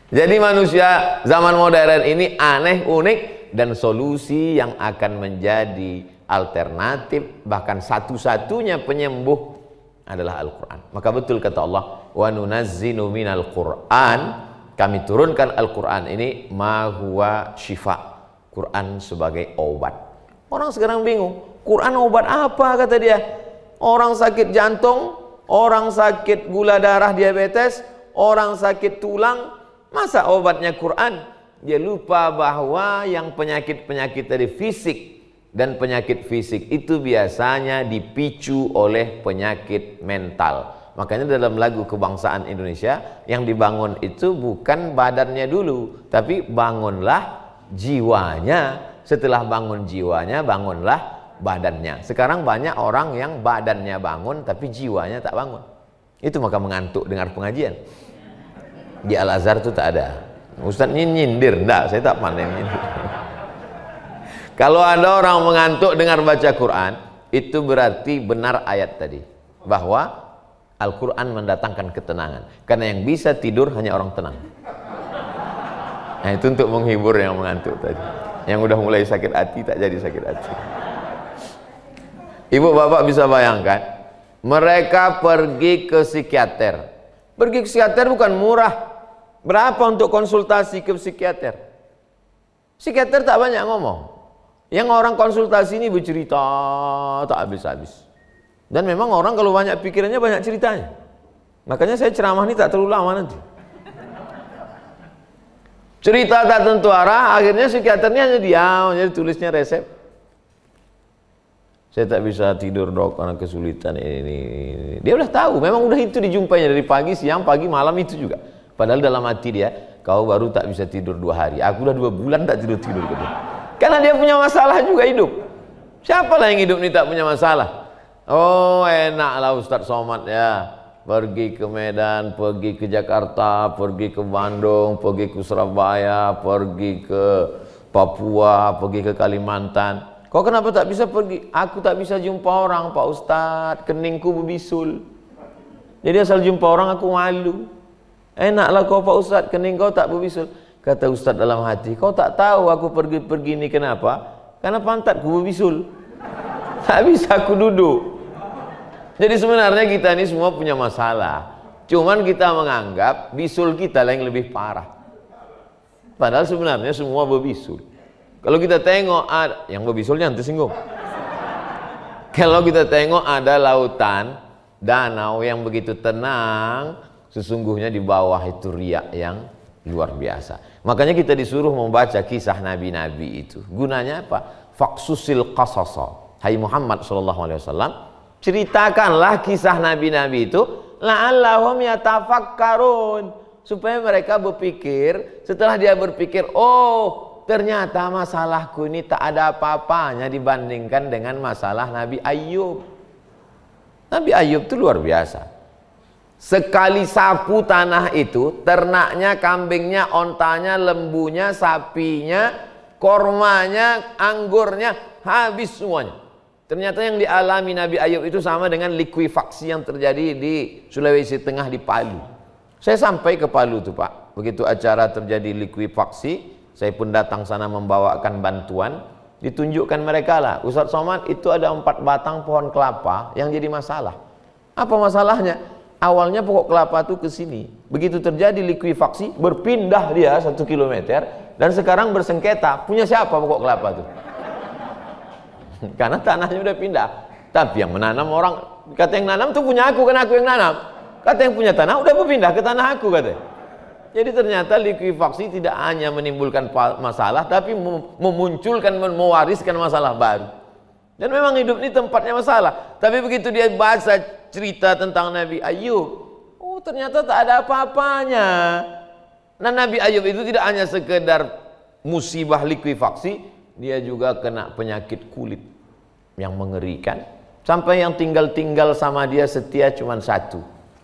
Jadi manusia zaman modern ini aneh, unik, dan solusi yang akan menjadi alternatif, bahkan satu-satunya penyembuh adalah Al-Quran. Maka betul kata Allah, wa nunazzilu minal Qur'an, kami turunkan Al-Quran ini ma huwa syifa, Quran sebagai obat. Orang sekarang bingung, Quran obat apa kata dia? Orang sakit jantung, orang sakit gula darah diabetes, orang sakit tulang, masa obatnya Quran? Dia lupa bahwa yang penyakit-penyakit dari fisik dan penyakit fisik itu biasanya dipicu oleh penyakit mental. Makanya dalam lagu kebangsaan Indonesia yang dibangun itu bukan badannya dulu, tapi bangunlah jiwanya. Setelah bangun jiwanya, bangunlah badannya. Sekarang banyak orang yang badannya bangun tapi jiwanya tak bangun. Itu maka mengantuk dengar pengajian. Di Al-Azhar itu tak ada. Ustaz nyindir, enggak, saya tak pandai nyindir. Kalau ada orang mengantuk dengar baca Quran, itu berarti benar ayat tadi, bahwa Al-Quran mendatangkan ketenangan. Karena yang bisa tidur hanya orang tenang. Nah, itu untuk menghibur yang mengantuk tadi. Yang udah mulai sakit hati tak jadi sakit hati. Ibu bapak bisa bayangkan, mereka pergi ke psikiater. Pergi ke psikiater bukan murah. Berapa untuk konsultasi ke psikiater? Psikiater tak banyak ngomong. Yang orang konsultasi ini bercerita tak habis-habis. Dan memang orang kalau banyak pikirannya banyak ceritanya. Makanya saya ceramah ini tak terlalu lama nanti. Cerita tak tentu arah, akhirnya psikiaternya hanya diam, jadi tulisnya resep. Saya tak bisa tidur dok karena kesulitan ini. Dia udah tahu, memang udah itu dijumpainya dari pagi, siang, pagi, malam itu juga. Padahal dalam hati dia, kau baru tak bisa tidur 2 hari. Aku udah 2 bulan tak tidur-tidur. Karena dia punya masalah juga hidup. Siapa lah yang hidup ini tak punya masalah? Oh enaklah Ustadz Somad ya. Pergi ke Medan, pergi ke Jakarta, pergi ke Bandung, pergi ke Surabaya, pergi ke Papua, pergi ke Kalimantan. Kau kenapa tak bisa pergi? Aku tak bisa jumpa orang Pak Ustadz, keningku berbisul. Jadi asal jumpa orang aku malu. Enaklah kau Pak Ustadz, kening kau tak berbisul. Kata Ustadz dalam hati, kau tak tahu aku pergi-pergi ini kenapa? Karena pantatku berbisul. Tak bisa aku duduk. Jadi sebenarnya kita ini semua punya masalah. Cuman kita menganggap bisul kita lah yang lebih parah. Padahal sebenarnya semua berbisul. Kalau kita tengok yang berbisulnya nanti singgung. Kalau kita tengok ada lautan, danau yang begitu tenang, sesungguhnya di bawah itu riak yang luar biasa. Makanya kita disuruh membaca kisah nabi-nabi itu. Gunanya apa? Faksusil qasasa. Hai Muhammad SAW, ceritakanlah kisah nabi-nabi itu, la'allahum yatafakkarun, supaya mereka berpikir. Setelah dia berpikir, oh ternyata masalahku ini tak ada apa-apanya dibandingkan dengan masalah Nabi Ayub. Nabi Ayub itu luar biasa. Sekali sapu tanah itu, ternaknya, kambingnya, ontanya, lembunya, sapinya, kormanya, anggurnya, habis semuanya. Ternyata yang dialami Nabi Ayub itu sama dengan likuifaksi yang terjadi di Sulawesi Tengah di Palu. Saya sampai ke Palu tuh Pak. Begitu acara terjadi likuifaksi, saya pun datang sana membawakan bantuan. Ditunjukkan mereka lah, Ustadz Somad itu ada 4 batang pohon kelapa yang jadi masalah. Apa masalahnya? Awalnya pokok kelapa itu ke sini. Begitu terjadi likuifaksi, berpindah dia 1 kilometer dan sekarang bersengketa. Punya siapa pokok kelapa itu? Karena tanahnya udah pindah. Tapi yang menanam orang, kata yang nanam tuh punya aku, kan aku yang nanam. Kata yang punya tanah udah berpindah ke tanah aku katanya. Jadi ternyata likuifaksi tidak hanya menimbulkan masalah, tapi memunculkan, mewariskan masalah baru. Dan memang hidup ini tempatnya masalah. Tapi begitu dia baca cerita tentang Nabi Ayub, oh ternyata tak ada apa-apanya. Nah Nabi Ayub itu tidak hanya sekedar musibah likuifaksi, dia juga kena penyakit kulit yang mengerikan. Sampai yang tinggal-tinggal sama dia setia cuma 1.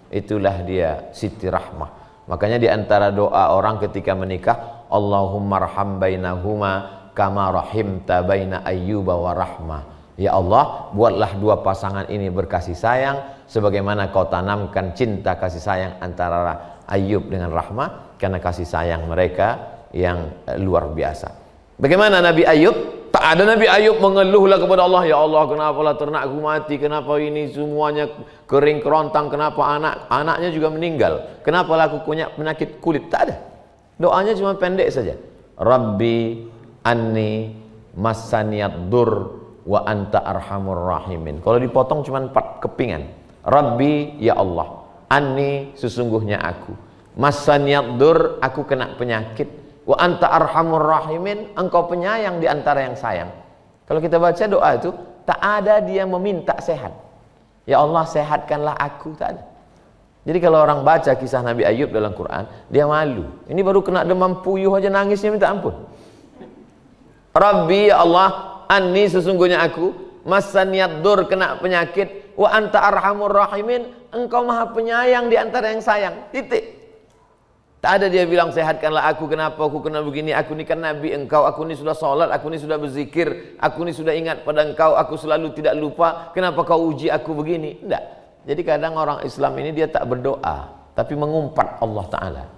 Itulah dia Siti Rahmah. Makanya di antara doa orang ketika menikah, Allahumma arham bainahuma kama rahimta baina Ayyuba wa Rahmah. Ya Allah, buatlah 2 pasangan ini berkasih sayang sebagaimana kau tanamkan cinta kasih sayang antara Ayub dengan rahmah karena kasih sayang mereka yang luar biasa. Bagaimana Nabi Ayub? Tak ada Nabi Ayub mengeluhlah kepada Allah, ya Allah kenapalah ternakku mati, kenapa ini semuanya kering kerontang, kenapa anaknya juga meninggal, kenapalah aku punya penyakit kulit. Tak ada. Doanya cuma pendek saja. Rabbi anni massaniyad dur wa anta arhamur rahimin. Kalau dipotong cuma 4 kepingan. Rabbi, ya Allah, anni, sesungguhnya aku, massaniyad dur, aku kena penyakit, wa anta arhamur rahimin, engkau penyayang di antara yang sayang. Kalau kita baca doa itu, tak ada dia meminta sehat. Ya Allah sehatkanlah aku, tak ada. Jadi kalau orang baca kisah Nabi Ayub dalam Quran, dia malu. Ini baru kena demam puyuh aja nangisnya minta ampun. Rabbi, ya Allah, anni, sesungguhnya aku, massaniyad dur, kena penyakit, wa anta arhamur rahimin, engkau maha penyayang di antara yang sayang. Titik. Tak ada dia bilang sehatkanlah aku, kenapa aku kena begini, aku ni kan Nabi engkau, aku ni sudah sholat, aku ni sudah berzikir, aku ni sudah ingat pada engkau, aku selalu tidak lupa, kenapa kau uji aku begini. Tidak. Jadi kadang orang Islam ini dia tak berdoa, tapi mengumpat Allah Ta'ala.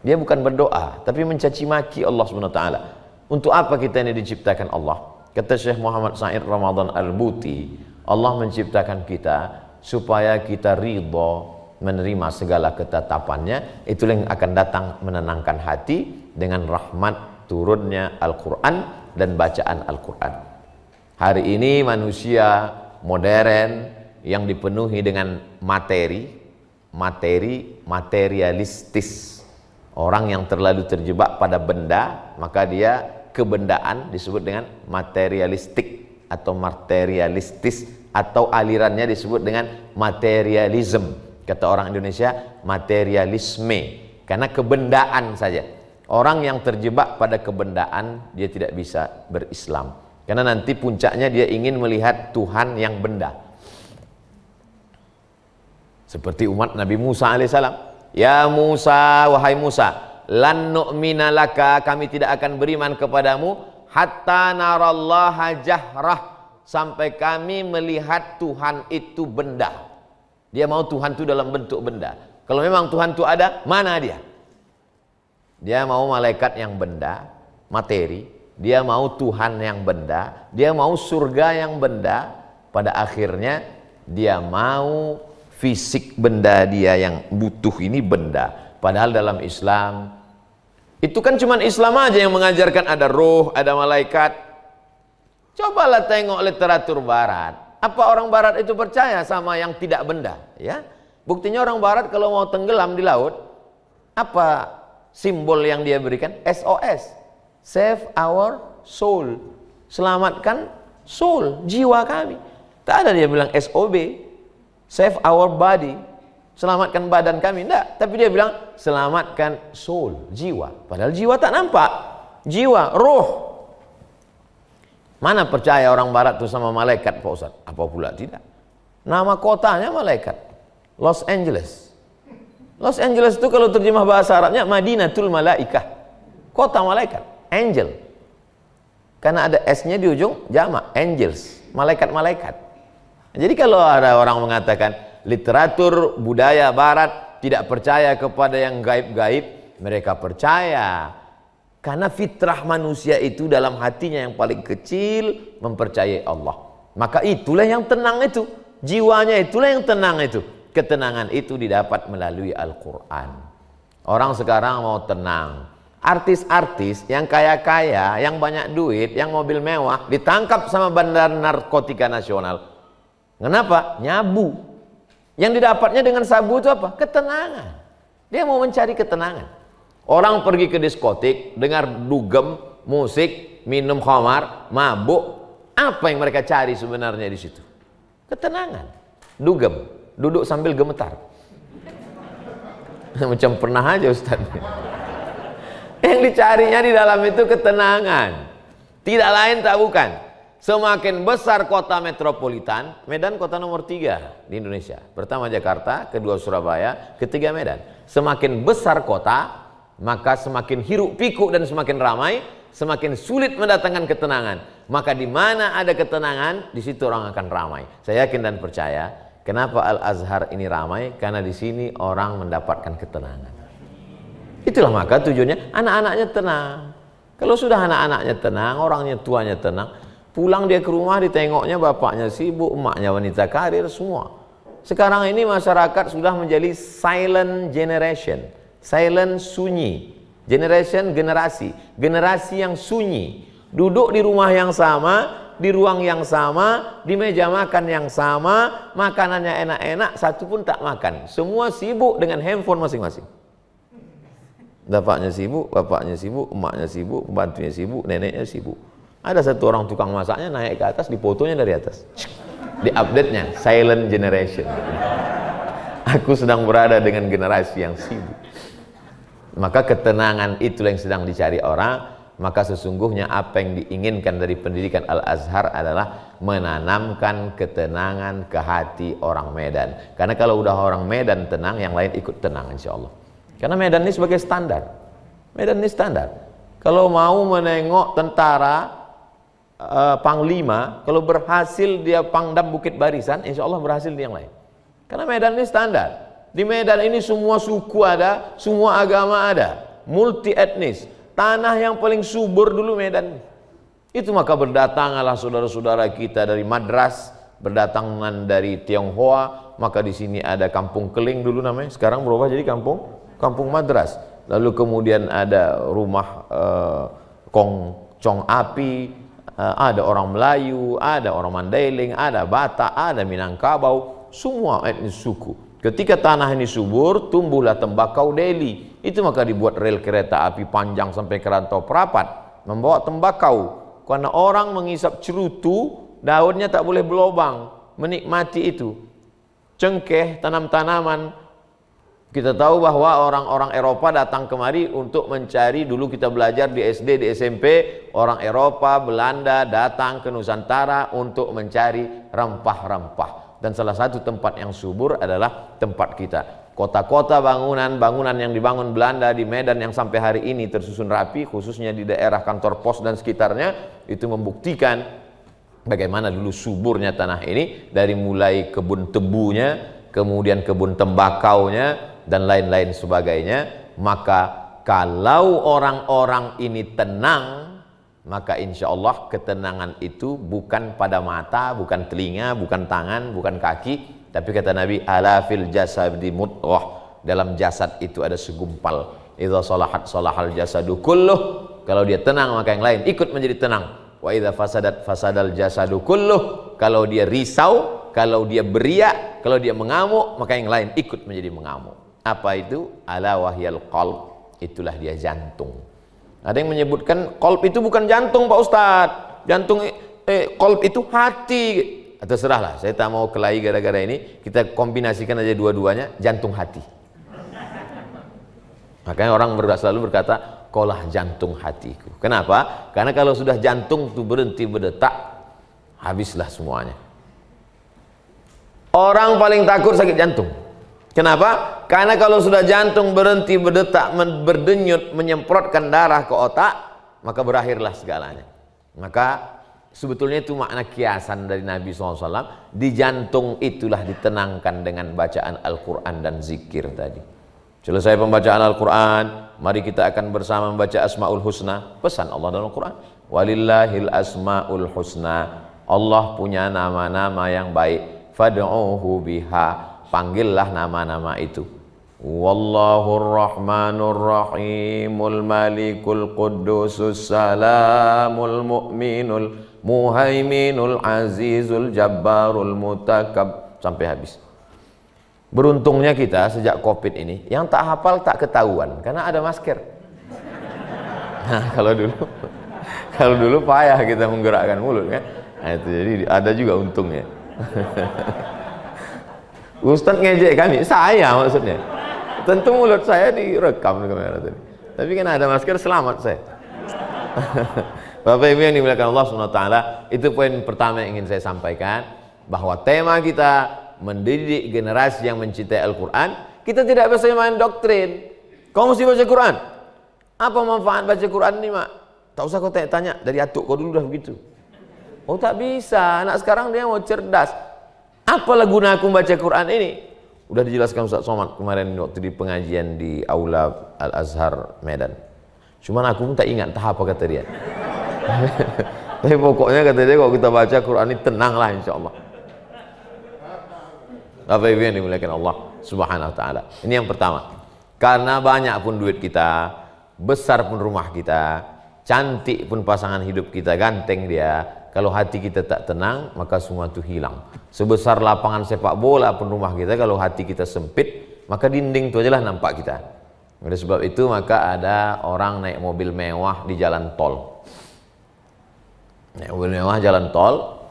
Dia bukan berdoa, tapi mencaci maki Allah SWT. Untuk apa kita ini diciptakan Allah? Kata Syekh Muhammad Said Ramadan Al-Buti, Allah menciptakan kita supaya kita ridho menerima segala ketetapannya. Itulah yang akan datang menenangkan hati dengan rahmat turunnya Al-Quran dan bacaan Al-Quran. Hari ini manusia modern yang dipenuhi dengan materialistis. Orang yang terlalu terjebak pada benda, maka dia kebendaan disebut dengan materialistik atau materialistis, atau alirannya disebut dengan materialism. Kata orang Indonesia materialisme, karena kebendaan saja. Orang yang terjebak pada kebendaan dia tidak bisa berislam, karena nanti puncaknya dia ingin melihat Tuhan yang benda. Seperti umat Nabi Musa alaihissalam. Ya Musa, wahai Musa, lan nu'mina laka, kami tidak akan beriman kepadamu hatta narallaha jahrah, sampai kami melihat Tuhan itu benda. Dia mau Tuhan itu dalam bentuk benda. Kalau memang Tuhan itu ada, mana dia? Dia mau malaikat yang benda, materi. Dia mau Tuhan yang benda. Dia mau surga yang benda. Pada akhirnya dia mau fisik benda dia yang butuh ini benda. Padahal dalam Islam itu kan cuman Islam aja yang mengajarkan ada roh, ada malaikat. Cobalah tengok literatur barat. Apa orang barat itu percaya sama yang tidak benda? Ya, buktinya orang barat kalau mau tenggelam di laut, apa simbol yang dia berikan? SOS, save our soul, selamatkan soul, jiwa kami. Tak ada dia bilang SOB, save our body, selamatkan badan kami. Tidak, tapi dia bilang selamatkan soul, jiwa. Padahal jiwa tak nampak, jiwa, roh. Mana percaya orang barat itu sama malaikat, Pak Ustaz? Apa pula tidak? Nama kotanya malaikat, Los Angeles. Los Angeles itu kalau terjemah bahasa Arabnya Madinatul Malaikah, kota malaikat, angel. Karena ada S-nya di ujung, jamak, angels, malaikat-malaikat. Jadi kalau ada orang mengatakan literatur budaya barat tidak percaya kepada yang gaib-gaib, mereka percaya. Karena fitrah manusia itu dalam hatinya yang paling kecil mempercayai Allah. Maka itulah yang tenang itu. Jiwanya itulah yang tenang itu. Ketenangan itu didapat melalui Al-Quran. Orang sekarang mau tenang. Artis-artis yang kaya-kaya, yang banyak duit, yang mobil mewah, ditangkap sama Bandar Narkotika Nasional. Kenapa? Nyabu. Yang didapatnya dengan sabu itu apa? Ketenangan. Dia mau mencari ketenangan. Orang pergi ke diskotik, dengar dugem, musik, minum khamar, mabuk. Apa yang mereka cari sebenarnya di situ? Ketenangan. Dugem, duduk sambil gemetar. Macam pernah aja Ustaz. Yang dicarinya di dalam itu ketenangan. Tidak lain tak bukan. Semakin besar kota metropolitan, Medan kota nomor 3 di Indonesia. Pertama Jakarta, kedua Surabaya, ketiga Medan. Semakin besar kota, maka semakin hiruk pikuk dan semakin ramai, semakin sulit mendatangkan ketenangan. Maka di mana ada ketenangan, di situ orang akan ramai. Saya yakin dan percaya, kenapa Al-Azhar ini ramai? Karena di sini orang mendapatkan ketenangan. Itulah maka tujuannya anak-anaknya tenang. Kalau sudah anak-anaknya tenang, orangnya tuanya tenang, pulang dia ke rumah ditengoknya bapaknya sibuk, emaknya wanita karir, semua. Sekarang ini masyarakat sudah menjadi silent generation, silent sunyi, generasi yang sunyi, duduk di rumah yang sama, di ruang yang sama, di meja makan yang sama, makanannya enak-enak, satu pun tak makan, semua sibuk dengan handphone masing-masing. Bapaknya sibuk, emaknya sibuk, pembantunya sibuk, neneknya sibuk. Ada satu orang tukang masaknya naik ke atas, difotonya dari atas, di update-nya silent generation. Aku sedang berada dengan generasi yang sibuk. Maka ketenangan itulah yang sedang dicari orang. Maka sesungguhnya apa yang diinginkan dari pendidikan Al-Azhar adalah menanamkan ketenangan ke hati orang Medan. Karena kalau udah orang Medan tenang, yang lain ikut tenang insya Allah. Karena Medan ini sebagai standar. Medan ini standar. Kalau mau menengok tentara panglima, kalau berhasil dia pangdam Bukit Barisan, insya Allah berhasil di yang lain. Karena Medan ini standar. Di Medan ini semua suku ada, semua agama ada, multi etnis. Tanah yang paling subur dulu Medan. Itu maka berdatanganlah saudara-saudara kita dari Madras, berdatangan dari Tionghoa. Maka di sini ada Kampung Keling dulu namanya, sekarang berubah jadi Kampung Madras. Lalu kemudian ada rumah Kongcong Api, ada orang Melayu, ada orang Mandailing, ada Batak, ada Minangkabau, semua etnis suku. Ketika tanah ini subur, tumbuhlah tembakau Deli. Itu maka dibuat rel kereta api panjang sampai ke Rantau Prapat, membawa tembakau. Karena orang mengisap cerutu, daunnya tak boleh berlubang, menikmati itu. Cengkeh, tanam-tanaman. Kita tahu bahwa orang-orang Eropa datang kemari untuk mencari, dulu kita belajar di SD, di SMP, orang Eropa, Belanda datang ke Nusantara untuk mencari rempah-rempah. Dan salah satu tempat yang subur adalah tempat kita. Kota-kota bangunan yang dibangun Belanda di Medan yang sampai hari ini tersusun rapi, khususnya di daerah kantor pos dan sekitarnya, itu membuktikan bagaimana dulu suburnya tanah ini, dari mulai kebun tebunya, kemudian kebun tembakaunya, dan lain-lain sebagainya. Maka kalau orang-orang ini tenang, maka insya Allah ketenangan itu bukan pada mata, bukan telinga, bukan tangan, bukan kaki, tapi kata Nabi, ala fil jasadi mudghah, dalam jasad itu ada segumpal. Idza salahat salahal jasadu kulluh, kalau dia tenang maka yang lain ikut menjadi tenang. Wa idza fasadat fasadal jasadu kulluh, kalau dia risau, kalau dia beria, kalau dia mengamuk, maka yang lain ikut menjadi mengamuk. Apa itu? Ala wahyal qalb, itulah dia jantung. Ada yang menyebutkan kolb itu bukan jantung Pak Ustadz, jantung kolb itu hati. Terserahlah, saya tak mau kelahi gara-gara ini, kita kombinasikan aja dua-duanya, jantung hati. Makanya orang selalu berkata, kolah jantung hatiku. Kenapa? Karena kalau sudah jantung itu berhenti berdetak, habislah semuanya. Orang paling takut sakit jantung. Kenapa? Karena kalau sudah jantung berhenti berdetak, berdenyut, menyemprotkan darah ke otak, maka berakhirlah segalanya. Maka sebetulnya itu makna kiasan dari Nabi SAW. Di jantung itulah ditenangkan dengan bacaan Al-Quran dan zikir tadi. Selesai pembacaan Al-Quran, mari kita akan bersama membaca Asma'ul Husna. Pesan Allah dalam Al-Quran, walillahil asma'ul husna, Allah punya nama-nama yang baik, fad'uhu biha, panggillah nama-nama itu. Wallahur Rahmanur Rahimul Malikul Quddusus Salamul Mu'minul Muhaiminul Azizul Jabbarul Mutakab, sampai habis. Beruntungnya kita sejak Covid ini, yang tak hafal tak ketahuan karena ada masker. Nah, kalau dulu payah kita menggerakkan mulut kan. Nah, itu jadi ada juga untungnya. Ustadz ngejek kami, saya maksudnya. Tentu mulut saya direkam di kamera tadi. Tapi kan ada masker, selamat saya. Bapak Ibu yang dimuliakan Allah SWT, itu poin pertama yang ingin saya sampaikan, bahwa tema kita mendidik generasi yang mencintai Al-Quran. Kita tidak bisa main doktrin. Kau mesti baca Quran. Apa manfaat baca Quran ini, Mak? Tak usah kau tanya, dari atuk kau dulu dah begitu. Oh tak bisa, anak sekarang dia mau cerdas. Apalah guna aku baca Quran ini? Udah dijelaskan Ustaz Somad kemarin waktu di pengajian di Aula Al-Azhar Medan. Cuman aku pun tak ingat entah apa kata dia. Tapi pokoknya kata dia kalau kita baca Quran ini tenanglah insya Allah. Bapak Ibu yang dimuliakan Allah Subhanahu wa taala. Ini yang pertama. Karena banyak pun duit kita, besar pun rumah kita, cantik pun pasangan hidup kita, ganteng dia, kalau hati kita tak tenang, maka semua itu hilang. Sebesar lapangan sepak bola pun rumah kita, kalau hati kita sempit, maka dinding itu ajalah nampak kita. Oleh sebab itu maka ada orang naik mobil mewah di jalan tol. Naik mobil mewah jalan tol,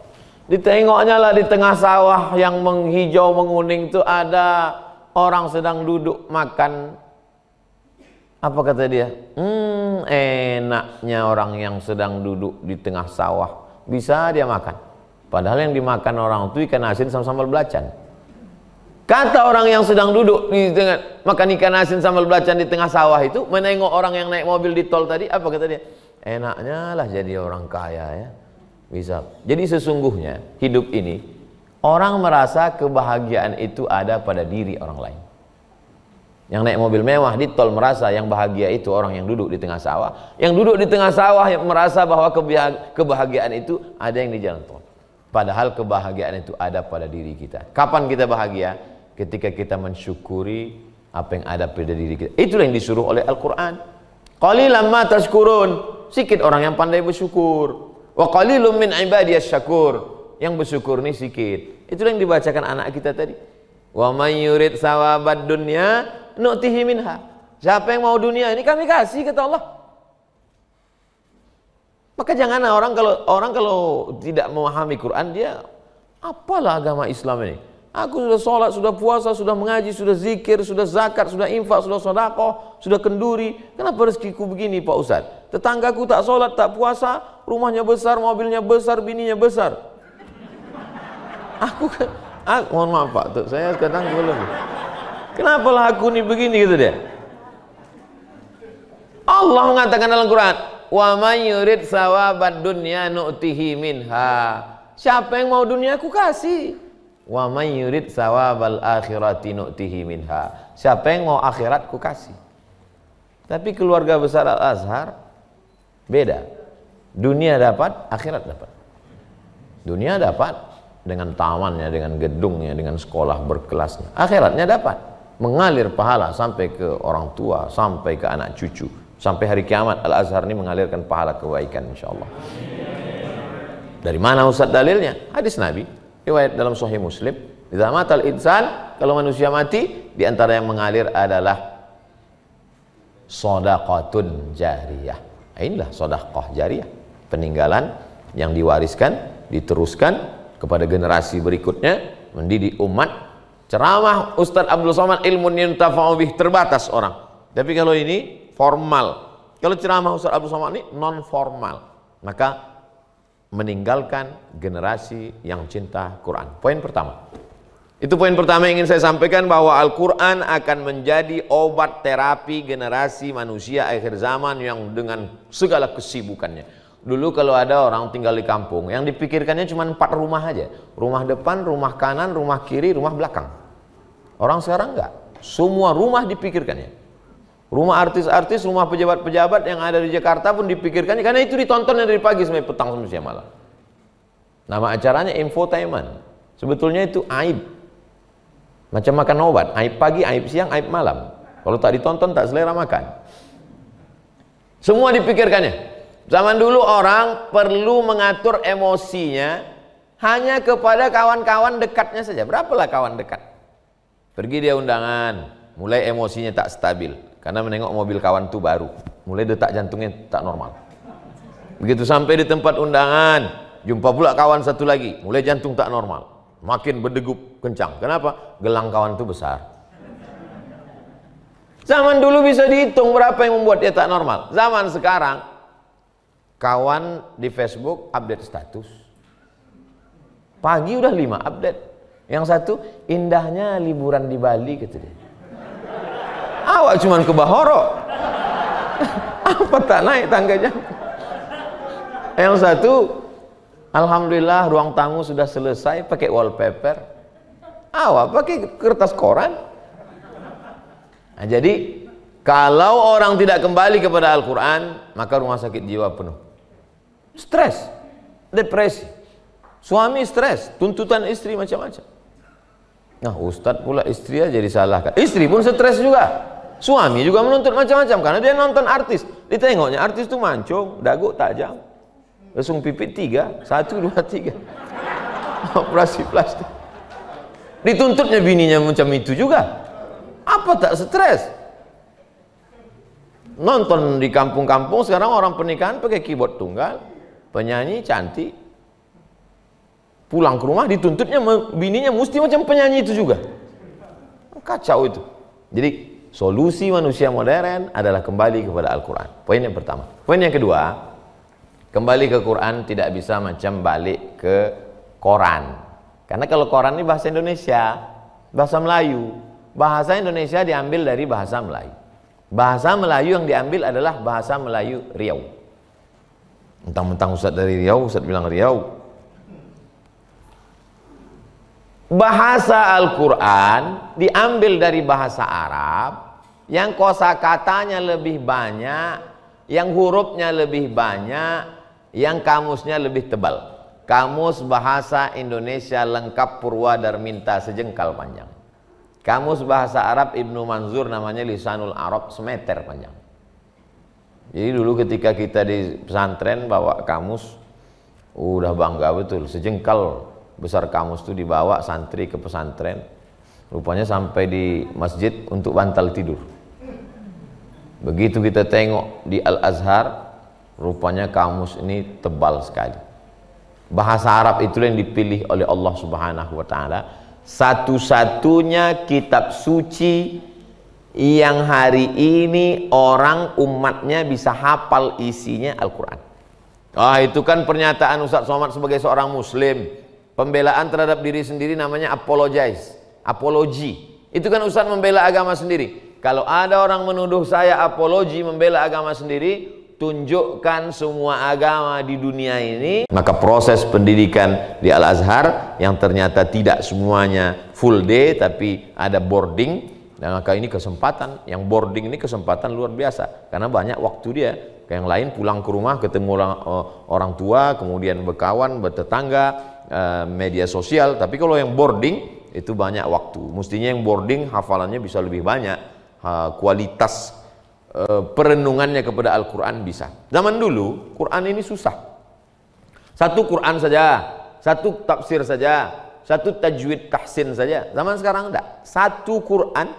ditengoknya lah di tengah sawah yang menghijau menguning itu ada orang sedang duduk makan. Apa kata dia? Enaknya orang yang sedang duduk di tengah sawah. Bisa dia makan. Padahal yang dimakan orang itu ikan asin sama sambal belacan. Kata orang yang sedang duduk di tengah makan ikan asin sambal belacan di tengah sawah itu, menengok orang yang naik mobil di tol tadi, apa kata dia? Enaknya lah jadi orang kaya ya. Bisa. Jadi sesungguhnya hidup ini orang merasa kebahagiaan itu ada pada diri orang lain. Yang naik mobil mewah di tol merasa yang bahagia itu orang yang duduk di tengah sawah. Yang duduk di tengah sawah yang merasa bahwa kebahagiaan itu ada yang di jalan tol. Padahal kebahagiaan itu ada pada diri kita. Kapan kita bahagia? Ketika kita mensyukuri apa yang ada pada diri kita. Itulah yang disuruh oleh Al-Quran. Qalilan ma tashkurun. Sikit orang yang pandai bersyukur. Wa qalilum min ibadiyas syakur. Yang bersyukur ini sikit. Itulah yang dibacakan anak kita tadi. Wa may yurid sawabad dunya nu'tihi minha. Siapa yang mau dunia ini kami kasih, kata Allah. Maka jangan orang kalau tidak memahami Quran, dia apalah agama Islam ini. Aku sudah sholat, sudah puasa, sudah mengaji, sudah zikir, sudah zakat, sudah infak, sudah sedekah, sudah kenduri. Kenapa rezekiku begini Pak Ustadz? Tetanggaku tak sholat, tak puasa, rumahnya besar, mobilnya besar, bininya besar. Mohon maaf Pak, tuh, saya kadang belum. Kenapa lah aku ini begini gitu dia? Allah mengatakan dalam Quran, wa may yurid sawabad dunya nu'tihi minha. Siapa yang mau dunia aku kasih. Wa may yurid sawabal akhirati nu'tihi minha. Siapa yang mau akhirat aku kasih. Tapi keluarga besar Al-Azhar beda. Dunia dapat, akhirat dapat. Dunia dapat dengan tamannya, dengan gedungnya, dengan sekolah berkelasnya. Akhiratnya dapat mengalir pahala sampai ke orang tua, sampai ke anak cucu, sampai hari kiamat. Al-Azhar ini mengalirkan pahala kebaikan insyaallah. Dari mana Ustaz dalilnya? Hadis Nabi, riwayat dalam Sahih Muslim. Idza matal insan, kalau manusia mati, di antara yang mengalir adalah shadaqatun jariyah. Inilah sedekah jariyah, peninggalan yang diwariskan, diteruskan kepada generasi berikutnya, mendidik umat. Ceramah Ustadz Abdul Somad ilmun yuntafa'u bih, terbatas orang. Tapi kalau ini formal. Kalau ceramah Ustadz Abdul Somad ini non formal, maka meninggalkan generasi yang cinta Quran. Poin pertama. Itu poin pertama yang ingin saya sampaikan, bahwa Al-Quran akan menjadi obat terapi generasi manusia akhir zaman yang dengan segala kesibukannya. Dulu kalau ada orang tinggal di kampung, yang dipikirkannya cuma 4 rumah aja. Rumah depan, rumah kanan, rumah kiri, rumah belakang. Orang sekarang enggak. Semua rumah dipikirkannya. Rumah artis-artis, rumah pejabat-pejabat yang ada di Jakarta pun dipikirkannya. Karena itu ditonton dari pagi sampai petang sampai siang malam. Nama acaranya infotainment. Sebetulnya itu aib. Macam makan obat. Aib pagi, aib siang, aib malam. Kalau tak ditonton tak selera makan. Semua dipikirkannya. Zaman dulu orang perlu mengatur emosinya hanya kepada kawan-kawan dekatnya saja. Berapalah kawan dekat? Pergi dia undangan, mulai emosinya tak stabil karena menengok mobil kawan itu baru, mulai detak jantungnya tak normal. Begitu sampai di tempat undangan, jumpa pula kawan satu lagi, mulai jantung tak normal, makin berdegup kencang. Kenapa? Gelang kawan itu besar. Zaman dulu bisa dihitung berapa yang membuat dia tak normal. Zaman sekarang kawan di Facebook update status, pagi udah 5 update. Yang satu, indahnya liburan di Bali, kata dia. Awak cuman ke Bahoro. Apa tak naik tangganya? Yang satu, alhamdulillah ruang tamu sudah selesai pakai wallpaper. Awak pakai kertas koran. Nah, jadi kalau orang tidak kembali kepada Al-Quran, maka rumah sakit jiwa penuh. Stres, depresi, suami stres, tuntutan istri macam-macam. Nah, ustadz pula istri aja disalahkan. Istri pun stres juga. Suami juga menuntut macam-macam karena dia nonton artis. Ditengoknya artis itu mancung, dagu tajam. Langsung pipit 3, 1, 2, 3. Operasi plastik. Dituntutnya bininya macam itu juga. Apa tak stres? Nonton di kampung-kampung sekarang orang pernikahan pakai keyboard tunggal, penyanyi cantik. Pulang ke rumah dituntutnya bininya mesti macam penyanyi itu juga. Kacau itu. Jadi solusi manusia modern adalah kembali kepada Al-Quran. Poin yang pertama. Poin yang kedua, kembali ke Quran tidak bisa macam balik ke koran. Karena kalau koran ini bahasa Indonesia, bahasa Melayu. Bahasa Indonesia diambil dari bahasa Melayu. Bahasa Melayu yang diambil adalah bahasa Melayu Riau. Mentang-mentang Ustadz dari Riau, Ustadz bilang Riau. Bahasa Al-Quran diambil dari bahasa Arab yang kosakatanya lebih banyak, yang hurufnya lebih banyak, yang kamusnya lebih tebal. Kamus Bahasa Indonesia Lengkap Purwadarminta sejengkal panjang. Kamus Bahasa Arab Ibnu Manzur namanya Lisanul Arab semeter panjang. Jadi dulu ketika kita di pesantren bawa kamus, udah bangga betul, sejengkal besar kamus itu dibawa santri ke pesantren. Rupanya sampai di masjid untuk bantal tidur. Begitu kita tengok di Al-Azhar, rupanya kamus ini tebal sekali. Bahasa Arab itulah yang dipilih oleh Allah Subhanahu wa Ta'ala. Satu-satunya kitab suci yang hari ini orang umatnya bisa hafal isinya Al-Quran. Itu kan pernyataan Ustadz Somad sebagai seorang muslim. Pembelaan terhadap diri sendiri namanya apologi. Itu kan Ustadz membela agama sendiri. Kalau ada orang menuduh saya apologi membela agama sendiri, tunjukkan semua agama di dunia ini. Maka proses pendidikan di Al-Azhar yang ternyata tidak semuanya full day tapi ada boarding, dan maka ini kesempatan, yang boarding ini kesempatan luar biasa karena banyak waktu dia. Yang lain pulang ke rumah ketemu orang tua, kemudian berkawan, bertetangga, media sosial. Tapi kalau yang boarding itu banyak waktu. Mestinya yang boarding hafalannya bisa lebih banyak, kualitas perenungannya kepada Al-Quran bisa. Zaman dulu Quran ini susah. Satu Quran saja, satu tafsir saja, satu tajwid tahsin saja. Zaman sekarang enggak. Satu Quran,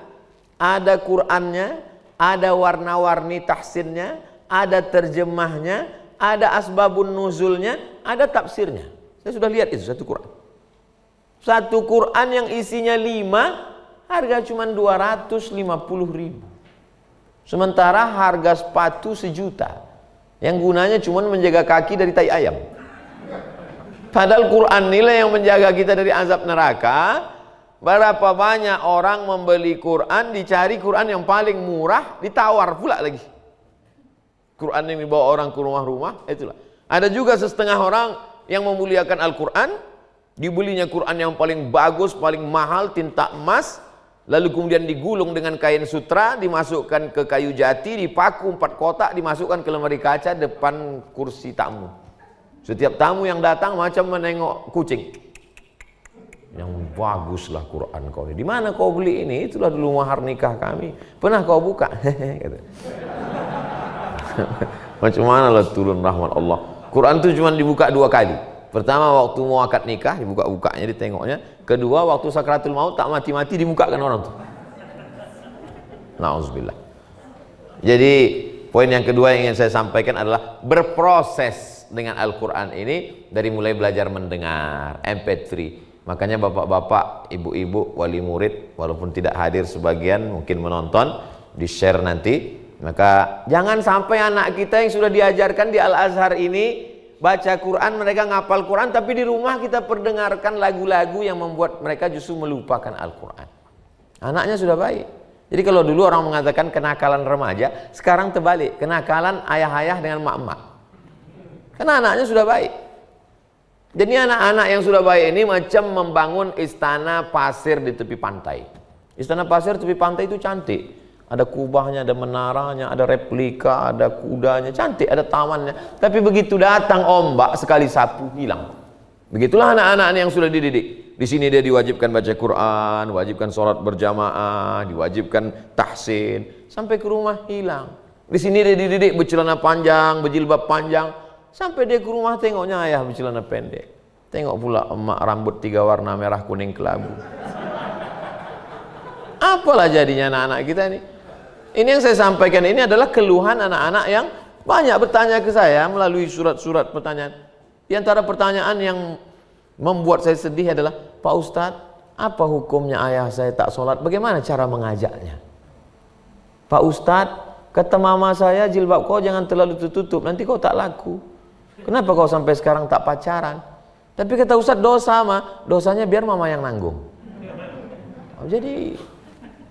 ada Qurannya, ada warna-warni tahsinnya, ada terjemahnya, ada asbabun nuzulnya, ada tafsirnya. Saya sudah lihat itu satu Quran. Satu Quran yang isinya 5, harga cuma 250.000. Sementara harga sepatu 1 juta yang gunanya cuma menjaga kaki dari tai ayam. Padahal Quran nilai yang menjaga kita dari azab neraka. Berapa banyak orang membeli Quran, dicari Quran yang paling murah, ditawar pula lagi. Quran yang dibawa orang ke rumah-rumah, itulah. Ada juga setengah orang yang memuliakan Al-Quran, dibelinya Quran yang paling bagus, paling mahal, tinta emas, lalu kemudian digulung dengan kain sutra, dimasukkan ke kayu jati, dipaku 4 kotak, dimasukkan ke lemari kaca depan kursi tamu. Setiap tamu yang datang macam menengok kucing. Yang baguslah Quran kau ini. Di mana kau beli ini? Itulah dulu mahar nikah kami. Pernah kau buka? Macam mana lah turun rahmat Allah. Quran itu cuma dibuka 2 kali. Pertama waktu mau akad nikah dibuka-bukanya, ditengoknya. Kedua waktu sakratul maut tak mati-mati dibukakan orang tuh. Nauzubillah. Jadi poin yang kedua yang ingin saya sampaikan adalah berproses dengan Al-Quran ini dari mulai belajar mendengar MP3. Makanya bapak-bapak, ibu-ibu, wali murid walaupun tidak hadir sebagian mungkin menonton, di-share nanti. Maka jangan sampai anak kita yang sudah diajarkan di Al-Azhar ini baca Quran, mereka ngapal Quran, tapi di rumah kita perdengarkan lagu-lagu yang membuat mereka justru melupakan Al-Quran. Anaknya sudah baik. Jadi kalau dulu orang mengatakan kenakalan remaja, sekarang terbalik, kenakalan ayah-ayah dengan mak-mak. Karena anaknya sudah baik. Jadi anak-anak yang sudah baik ini macam membangun istana pasir di tepi pantai. Istana pasir tepi pantai itu cantik. Ada kubahnya, ada menaranya, ada replika, ada kudanya, cantik, ada tamannya. Tapi begitu datang ombak, sekali sapu hilang. Begitulah anak-anak yang sudah dididik. Di sini dia diwajibkan baca Quran, diwajibkan sholat berjamaah, diwajibkan tahsin, sampai ke rumah hilang. Di sini dia dididik bercelana panjang, berjilbab panjang, sampai dia ke rumah tengoknya ayah bercelana pendek. Tengok pula emak rambut 3 warna merah, kuning, kelabu. Apalah jadinya anak-anak kita ini? Ini yang saya sampaikan ini adalah keluhan anak-anak yang banyak bertanya ke saya melalui surat-surat pertanyaan. Di antara pertanyaan yang membuat saya sedih adalah, Pak Ustadz, apa hukumnya ayah saya tak sholat? Bagaimana cara mengajaknya? Pak Ustadz, kata mama saya, jilbab kau jangan terlalu tertutup, nanti kau tak laku. Kenapa kau sampai sekarang tak pacaran? Tapi kata Ustadz, dosa mah, dosanya biar mama yang nanggung.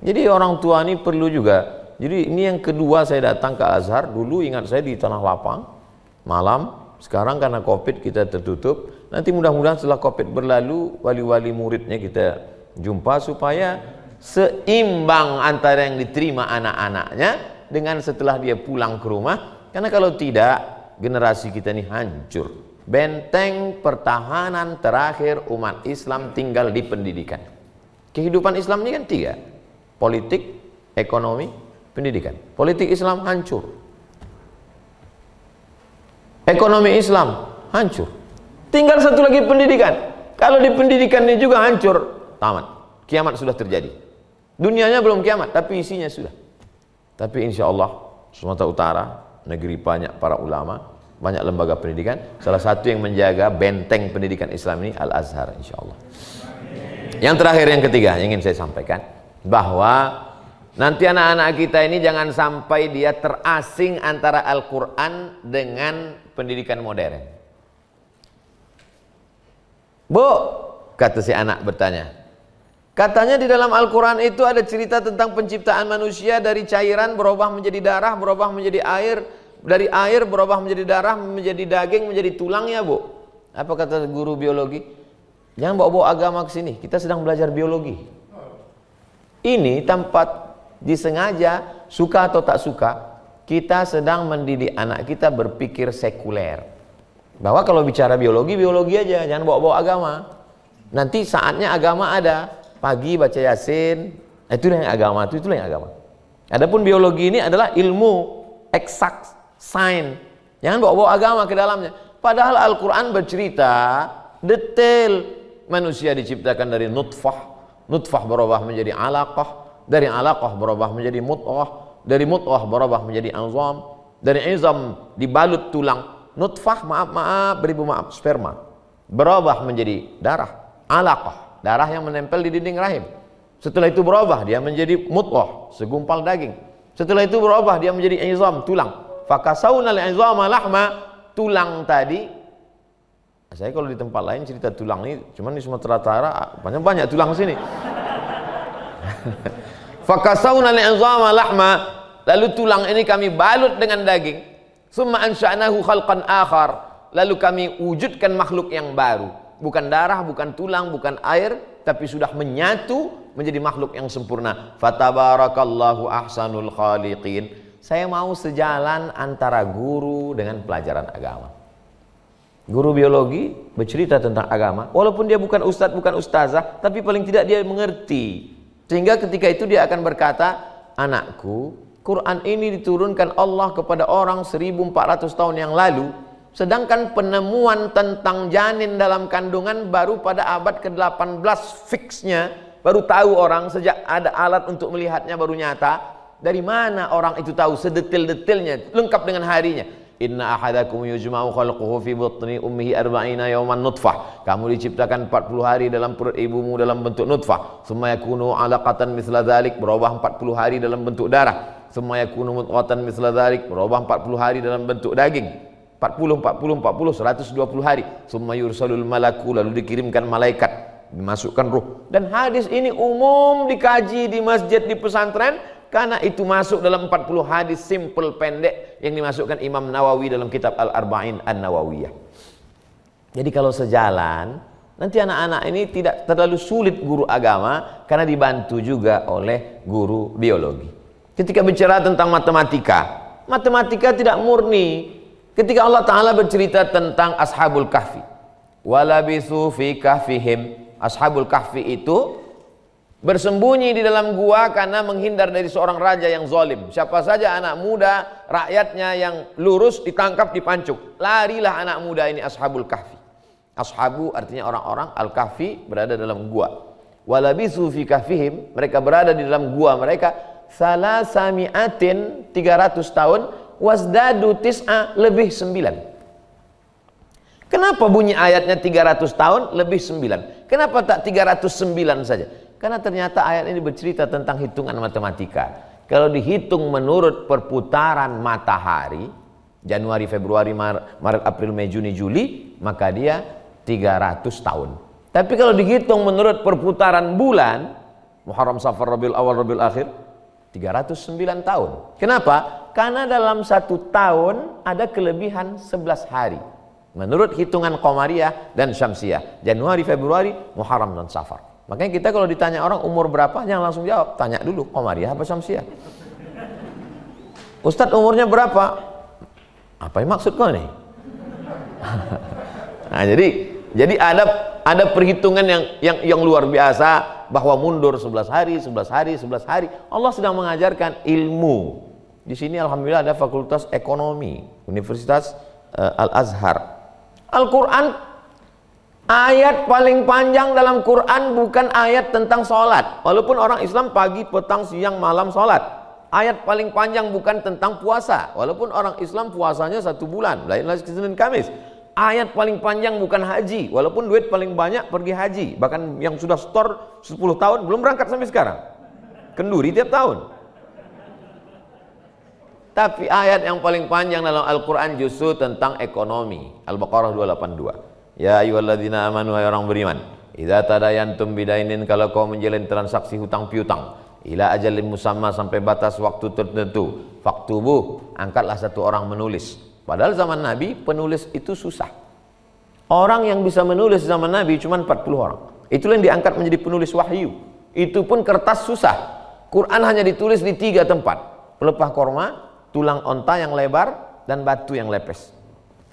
Jadi orang tua ini perlu juga. Jadi ini yang kedua saya datang ke Azhar. Dulu ingat saya di Tanah Lapang malam. Sekarang karena Covid kita tertutup. Nanti mudah-mudahan setelah Covid berlalu, wali-wali muridnya kita jumpa supaya seimbang antara yang diterima anak-anaknya dengan setelah dia pulang ke rumah. Karena kalau tidak, generasi kita ini hancur. Benteng pertahanan terakhir umat Islam tinggal di pendidikan. Kehidupan Islam ini kan 3. Politik, ekonomi, pendidikan. Politik Islam hancur. Ekonomi Islam hancur. Tinggal satu lagi pendidikan. Kalau di pendidikan ini juga hancur, tamat. Kiamat sudah terjadi. Dunianya belum kiamat, tapi isinya sudah. Tapi insya Allah Sumatera Utara, negeri banyak para ulama, banyak lembaga pendidikan. Salah satu yang menjaga benteng pendidikan Islam ini Al-Azhar, insya Allah. Yang terakhir, yang ketiga, yang ingin saya sampaikan, bahwa nanti anak-anak kita ini jangan sampai dia terasing antara Al-Quran dengan pendidikan modern. Bu, kata si anak bertanya, katanya di dalam Al-Quran itu ada cerita tentang penciptaan manusia dari cairan berubah menjadi darah, berubah menjadi air, dari air berubah menjadi darah, menjadi daging, menjadi tulang, ya Bu. Apa kata guru biologi? Jangan bawa-bawa agama ke sini, kita sedang belajar biologi. Ini tanpa disengaja, suka atau tak suka, kita sedang mendidik anak kita berpikir sekuler. Bahwa kalau bicara biologi, biologi aja, jangan bawa-bawa agama. Nanti saatnya agama ada. Pagi baca Yasin, itulah yang agama, itulah yang agama. Adapun biologi ini adalah ilmu eksak, sains. Jangan bawa-bawa agama ke dalamnya. Padahal Al-Quran bercerita detail manusia diciptakan dari nutfah. Nutfah berubah menjadi alaqah, dari alaqah berubah menjadi mut'ah, dari mut'ah berubah menjadi azam, dari azam dibalut tulang. Nutfah, beribu maaf, sperma berubah menjadi darah, alaqah, darah yang menempel di dinding rahim. Setelah itu berubah dia menjadi mut'ah, segumpal daging. Setelah itu berubah dia menjadi azam, tulang. Fakasawna al-azama lahma, tulang tadi. Saya kalau di tempat lain cerita tulang ini, cuman di Sumatera Utara banyak tulang sini. Fakasawna al-'izama lahma, lalu tulang ini kami balut dengan daging. Summa ansha'nahu khalqan akhar, lalu kami wujudkan makhluk yang baru. Bukan darah, bukan tulang, bukan air, tapi sudah menyatu menjadi makhluk yang sempurna. Fatabarakallahu ahsanul khaliqin. Saya mau sejalan antara guru dengan pelajaran agama. Guru biologi bercerita tentang agama, walaupun dia bukan ustadz, bukan ustazah, tapi paling tidak dia mengerti. Sehingga ketika itu dia akan berkata, anakku, Quran ini diturunkan Allah kepada orang 1400 tahun yang lalu, sedangkan penemuan tentang janin dalam kandungan baru pada abad ke-18 fixnya, baru tahu orang, sejak ada alat untuk melihatnya baru nyata. Dari mana orang itu tahu sedetil-detilnya, lengkap dengan harinya? Inna ahadakum yujma'u khalquhu fi batni ummihi arba'ina yawman nutfah. Kamu diciptakan 40 hari dalam perut ibumu dalam bentuk nutfah. Summa yakunu 'alaqatan mithla dzalik, berubah 40 hari dalam bentuk darah. Summa yakunu mudghatan mithla dzalik, berubah 40 hari dalam bentuk daging. 120 hari. Summa yursalul malaku, lalu dikirimkan malaikat, dimasukkan ruh. Dan hadis ini umum dikaji di masjid, di pesantren, karena itu masuk dalam 40 hadis simple pendek yang dimasukkan Imam Nawawi dalam kitab Al-Arba'in An-Nawawiyah. Jadi kalau sejalan, nanti anak-anak ini tidak terlalu sulit guru agama karena dibantu juga oleh guru biologi. Ketika bicara tentang matematika, matematika tidak murni. Ketika Allah Ta'ala bercerita tentang Ashabul Kahfi, walabithu fi kahfihim, Ashabul Kahfi itu bersembunyi di dalam gua karena menghindar dari seorang raja yang zalim. Siapa saja anak muda, rakyatnya yang lurus ditangkap, dipancung. Larilah anak muda ini Ashabul Kahfi. Ashabu artinya orang-orang, Al-Kahfi berada dalam gua. Walabithu fi kahfihim, mereka berada di dalam gua mereka 300 tahun, wasdadu tis'a lebih 9. Kenapa bunyi ayatnya 300 tahun lebih 9? Kenapa tak 309 saja? Karena ternyata ayat ini bercerita tentang hitungan matematika. Kalau dihitung menurut perputaran matahari, Januari, Februari, Maret, April, Mei, Juni, Juli, maka dia 300 tahun. Tapi kalau dihitung menurut perputaran bulan, Muharram, Safar, Rabiul Awal, Rabiul Akhir, 309 tahun. Kenapa? Karena dalam satu tahun ada kelebihan 11 hari. Menurut hitungan Qamariyah dan Syamsiyah, Januari, Februari, Muharram dan Safar. Makanya kita kalau ditanya orang umur berapa, jangan langsung jawab. Tanya dulu, Qamariyah apa Syamsiyah? Ustadz umurnya berapa? Apa yang maksud kau nih? Nah, jadi ada perhitungan yang luar biasa bahwa mundur 11 hari, 11 hari, 11 hari. Allah sedang mengajarkan ilmu. Di sini alhamdulillah ada Fakultas Ekonomi Universitas Al-Azhar. Al-Quran, ayat paling panjang dalam Quran bukan ayat tentang sholat. Walaupun orang Islam pagi, petang, siang, malam sholat. Ayat paling panjang bukan tentang puasa. Walaupun orang Islam puasanya 1 bulan, lain-lain Senin Kamis. Ayat paling panjang bukan haji, walaupun duit paling banyak pergi haji. Bahkan yang sudah store 10 tahun belum berangkat sampai sekarang, kenduri tiap tahun. Tapi ayat yang paling panjang dalam Al-Quran justru tentang ekonomi. Al-Baqarah 282. Ya ayyuhalladzina amanu, hai orang beriman, idza tadayantum bidainin, kalau kau menjalin transaksi hutang piutang, ila ajalin musamma, sampai batas waktu tertentu, faktubuh, angkatlah satu orang menulis. Padahal zaman Nabi penulis itu susah. Orang yang bisa menulis zaman Nabi cuma 40 orang. Itulah yang diangkat menjadi penulis wahyu. Itu pun kertas susah. Quran hanya ditulis di 3 tempat. Pelepah korma, tulang onta yang lebar, dan batu yang lepes.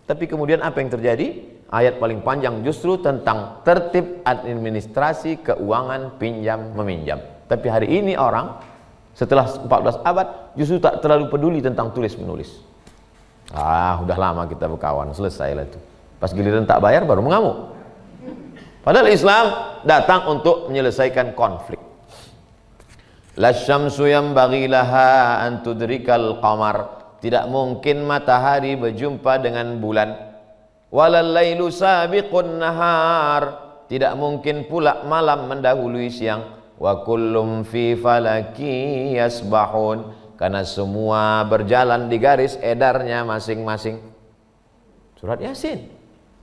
Tapi kemudian apa yang terjadi? Ayat paling panjang justru tentang tertib administrasi keuangan pinjam meminjam. Tapi hari ini orang setelah 14 abad justru tak terlalu peduli tentang tulis menulis. Udah lama kita berkawan, selesai lah itu. Pas giliran tak bayar baru mengamuk. Padahal Islam datang untuk menyelesaikan konflik. Lasyamsu yanbaghi laha an tudrikal qamar, tidak mungkin matahari berjumpa dengan bulan. Walal lailu sabiqun nahar, tidak mungkin pula malam mendahului siang. Wa kullum fi falaki yasbahun, karena semua berjalan di garis edarnya masing-masing. Surat Yasin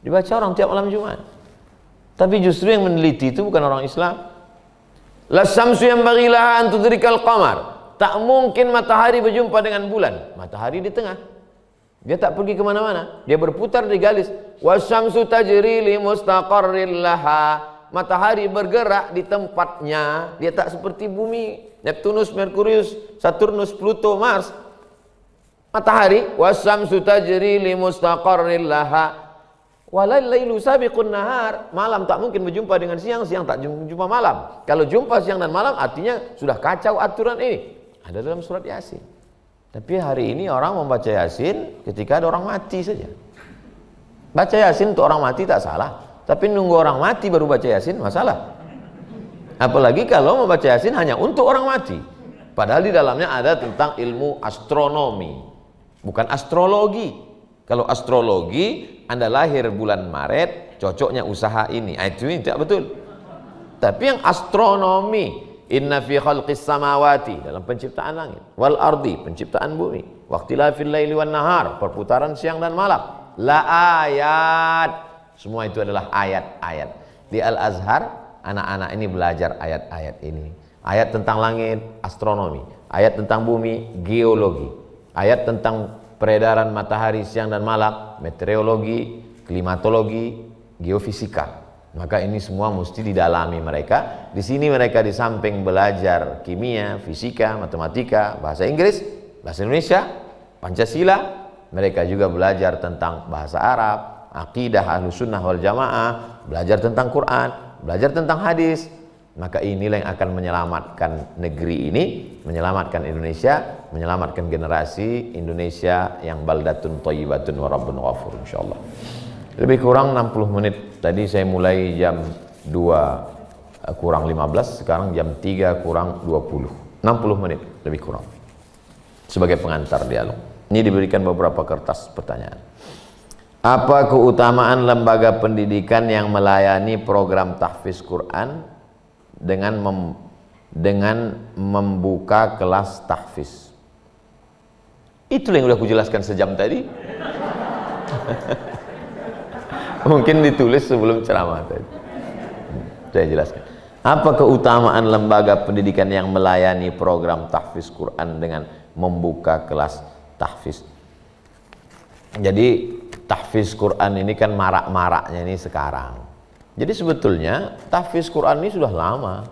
dibaca orang tiap malam Jumat. Tapi justru yang meneliti itu bukan orang Islam. Lasyamsu yanbaghi laha an tudrikal qamar, tak mungkin matahari berjumpa dengan bulan. Matahari di tengah, dia tak pergi kemana-mana, dia berputar di garis. Wasyamsu tajri li mustaqarril laha, matahari bergerak di tempatnya, dia tak seperti bumi, Neptunus, Merkurius, Saturnus, Pluto, Mars. Matahari, wasyamsu tajri li mustaqarril laha, walal lailu sabiqun nahar, malam tak mungkin berjumpa dengan siang, siang tak jumpa malam. Kalau jumpa siang dan malam artinya sudah kacau aturan ini. Ada dalam surat Yasin. Tapi hari ini orang membaca Yasin ketika ada orang mati saja. Baca Yasin untuk orang mati tak salah, tapi nunggu orang mati baru baca Yasin masalah. Apalagi kalau membaca Yasin hanya untuk orang mati. Padahal di dalamnya ada tentang ilmu astronomi, bukan astrologi. Kalau astrologi, Anda lahir bulan Maret, cocoknya usaha ini. Itu tidak betul. Tapi yang astronomi, inna fi khalqis samawati, dalam penciptaan langit, wal ardi, penciptaan bumi, waqtilafil laili wan nahar, perputaran siang dan malam, la ayat, semua itu adalah ayat-ayat. Di Al-Azhar anak-anak ini belajar ayat-ayat ini. Ayat tentang langit, astronomi. Ayat tentang bumi, geologi. Ayat tentang peredaran matahari siang dan malam, meteorologi, klimatologi, geofisika. Maka ini semua mesti didalami mereka. Di sini mereka di samping belajar kimia, fisika, matematika, bahasa Inggris, bahasa Indonesia, Pancasila, mereka juga belajar tentang bahasa Arab, akidah Ahlussunnah wal Jamaah, belajar tentang Quran, belajar tentang hadis. Maka inilah yang akan menyelamatkan negeri ini, menyelamatkan Indonesia, menyelamatkan generasi Indonesia yang baldatun thayyibatun wa rabbun ghafur, insyaallah. Lebih kurang 60 menit. Tadi saya mulai jam 2 kurang 15, sekarang jam 3 kurang 20. 60 menit lebih kurang. Sebagai pengantar dialog. Ini diberikan beberapa kertas pertanyaan. Apa keutamaan lembaga pendidikan yang melayani program tahfiz Quran dengan membuka kelas tahfiz? Itu yang udah aku jelaskan sejam tadi. Mungkin ditulis sebelum ceramah tadi. Saya jelaskan. Apa keutamaan lembaga pendidikan yang melayani program tahfiz Quran dengan membuka kelas tahfiz? Jadi tahfiz Quran ini kan marak-maraknya ini sekarang. Jadi sebetulnya tahfiz Quran ini sudah lama.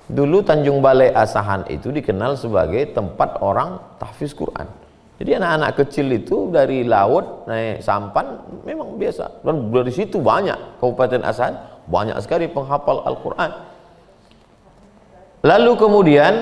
Dulu Tanjung Balai Asahan itu dikenal sebagai tempat orang tahfiz Quran. Jadi anak-anak kecil itu dari laut naik sampan memang biasa. Dan dari situ banyak, Kabupaten Asahan banyak sekali penghafal Al-Quran. Lalu kemudian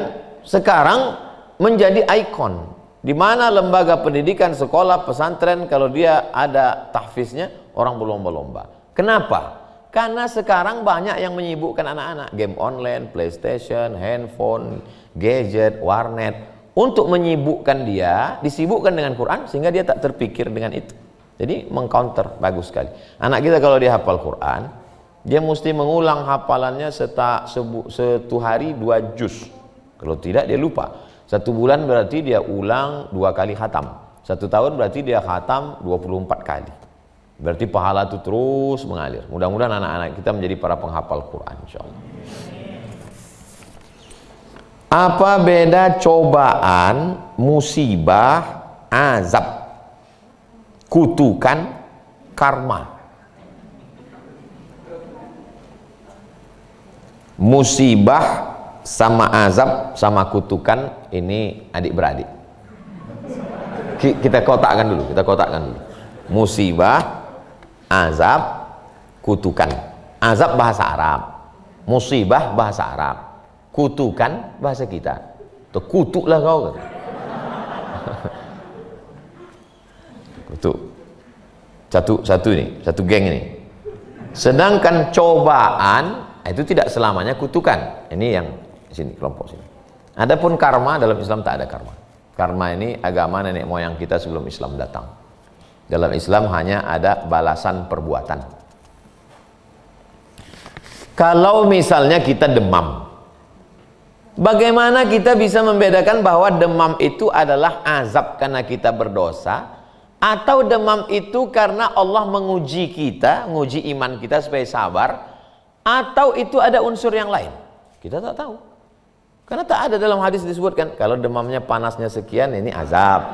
sekarang menjadi ikon, di mana lembaga pendidikan, sekolah, pesantren, kalau dia ada tahfiznya, orang berlomba-lomba. Kenapa? Karena sekarang banyak yang menyibukkan anak-anak, game online, PlayStation, handphone, gadget, warnet. Untuk menyibukkan dia, disibukkan dengan Quran sehingga dia tak terpikir dengan itu. Jadi mengcounter, bagus sekali. Anak kita kalau dia hafal Quran, dia mesti mengulang hafalannya satu hari 2 juz. Kalau tidak dia lupa. 1 bulan berarti dia ulang 2 kali khatam. 1 tahun berarti dia khatam 24 kali. Berarti pahala itu terus mengalir. Mudah-mudahan anak-anak kita menjadi para penghafal Quran, insyaallah. Apa beda cobaan, musibah, azab, kutukan, karma? Musibah sama azab sama kutukan ini adik-beradik. Kita kotakkan dulu, Musibah, azab, kutukan. Azab bahasa Arab, musibah bahasa Arab, kutukan bahasa kita. Terkutuklah kau. Kutuk. Satu geng ini. Sedangkan cobaan itu tidak selamanya kutukan. Ini yang sini, kelompok sini. Adapun karma, dalam Islam tak ada karma. Karma ini agama nenek moyang kita sebelum Islam datang. Dalam Islam hanya ada balasan perbuatan. Kalau misalnya kita demam, bagaimana kita bisa membedakan bahwa demam itu adalah azab karena kita berdosa, atau demam itu karena Allah menguji kita, menguji iman kita supaya sabar, atau itu ada unsur yang lain? Kita tak tahu. Karena tak ada dalam hadis disebutkan kalau demamnya panasnya sekian ini azab.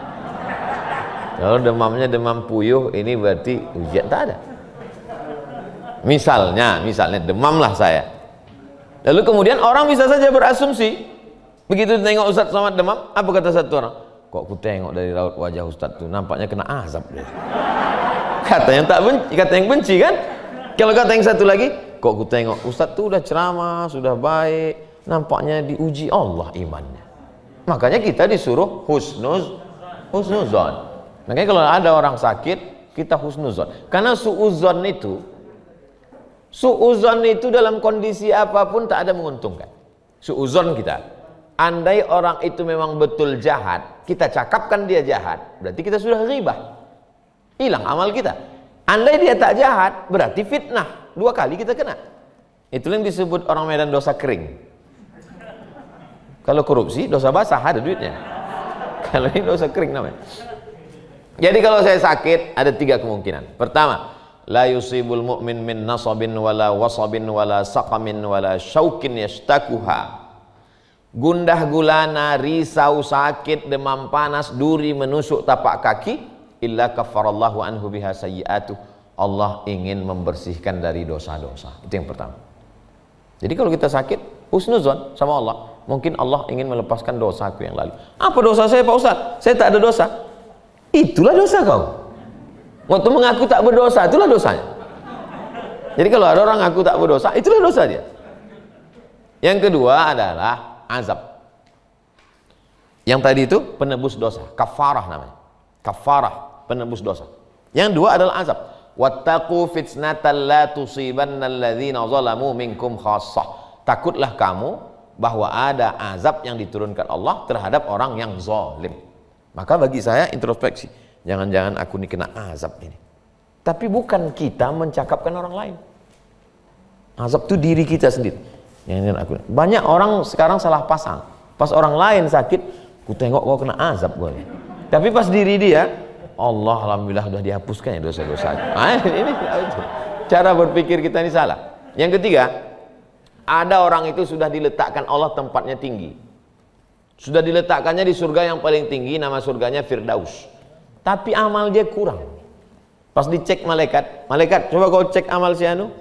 Kalau demamnya demam puyuh ini berarti ujian, tak ada. Misalnya demamlah saya. Lalu kemudian orang bisa saja berasumsi, begitu tengok Ustaz Somad demam, apa kata satu orang? Kok aku tengok dari raut wajah Ustaz tuh nampaknya kena azab dia. Kata yang tak benci, kata yang benci kan? Kalau kata yang satu lagi, kok aku tengok Ustaz tuh udah ceramah, sudah baik, nampaknya diuji Allah imannya. Makanya kita disuruh husnuzon. Makanya kalau ada orang sakit, kita husnuzon. Karena suuzon itu dalam kondisi apapun tak ada menguntungkan. Suuzon kita. Andai orang itu memang betul jahat, kita cakapkan dia jahat, berarti kita sudah ghibah. Hilang amal kita. Andai dia tak jahat, berarti fitnah. 2 kali kita kena. Itu yang disebut orang Medan dosa kering. Kalau korupsi, dosa basah, ada duitnya. Kalau ini dosa kering namanya. Jadi kalau saya sakit, ada 3 kemungkinan. Pertama, la yusibul mu'min min nasabin wala wasabin wala saqamin wala syaukin yashtakuha. Gundah gulana, risau, sakit, demam panas, duri menusuk tapak kaki, illa kafarallahu anhu biha sayyi'atuh. Allah ingin membersihkan dari dosa-dosa. Itu yang pertama. Jadi kalau kita sakit, husnuzon sama Allah. Mungkin Allah ingin melepaskan dosaku yang lalu. Apa dosa saya Pak Ustadz? Saya tak ada dosa. Itulah dosa kau. Waktu mengaku tak berdosa, itulah dosanya. Jadi kalau ada orang ngaku tak berdosa, itulah dosa dia. Yang kedua adalah azab. Yang tadi itu penebus dosa, kafarah namanya. Kafarah, penebus dosa. Yang dua adalah azab. Wattaqu fitnatan la tusibanna alladzina zalamu minkum khassah. Takutlah kamu bahwa ada azab yang diturunkan Allah terhadap orang yang zalim. Maka bagi saya introspeksi, jangan-jangan aku ini kena azab ini. Tapi bukan kita mencakapkan orang lain. Azab itu diri kita sendiri. Banyak orang sekarang salah pasang. Pas orang lain sakit, ku tengok kau kena azab gue. Tapi pas diri dia, Allah alhamdulillah sudah dihapuskan ya dosa-dosa. Ini cara berpikir kita ini salah. Yang ketiga, ada orang itu sudah diletakkan Allah tempatnya tinggi. Sudah diletakkannya di surga yang paling tinggi, nama surganya Firdaus. Tapi amal dia kurang. Pas dicek malaikat, malaikat coba kau cek amal si anu,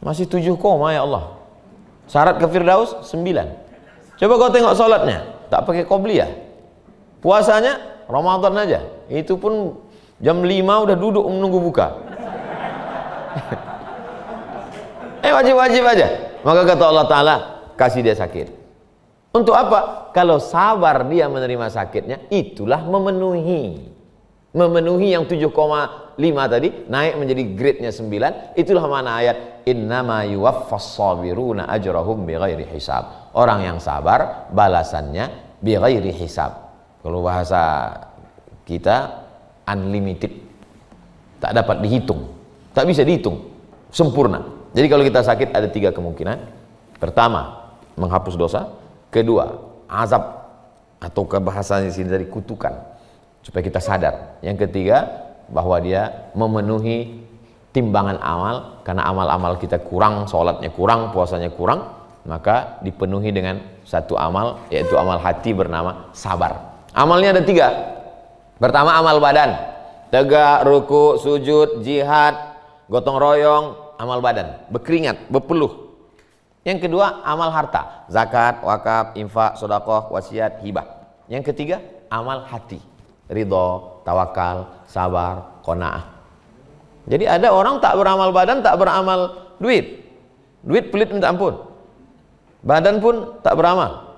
masih 7 koma ya Allah. Syarat ke Firdaus 9. Coba kau tengok sholatnya, tak pakai qobliyah. Puasanya Ramadan aja, itu pun jam 5 udah duduk menunggu buka. Wajib-wajib aja. Maka kata Allah Ta'ala, kasih dia sakit. Untuk apa? Kalau sabar dia menerima sakitnya, itulah memenuhi. Memenuhi yang 7,5 tadi, naik menjadi grade-nya 9. Itulah mana ayat, innama yuwaffas sabiruna ajrahum bighairi hisab. Orang yang sabar, balasannya bighairi hisab. Kalau bahasa kita, unlimited. Tak dapat dihitung. Tak bisa dihitung. Sempurna. Jadi kalau kita sakit ada 3 kemungkinan. Pertama, menghapus dosa. Kedua, azab. Atau bahasanya sini dari kutukan. Supaya kita sadar. Yang ketiga, bahwa dia memenuhi timbangan amal. Karena amal-amal kita kurang, sholatnya kurang, puasanya kurang. Maka dipenuhi dengan satu amal, yaitu amal hati bernama sabar. Amalnya ada 3. Pertama, amal badan. Tegak, ruku, sujud, jihad, gotong royong, amal badan. Berkeringat, berpeluh. Yang kedua, amal harta. Zakat, wakaf, infak, sedekah, wasiat, hibah. Yang ketiga, amal hati. Ridho, tawakal, sabar, qanaah. Jadi ada orang tak beramal badan, tak beramal duit. Duit pelit minta ampun. Badan pun tak beramal.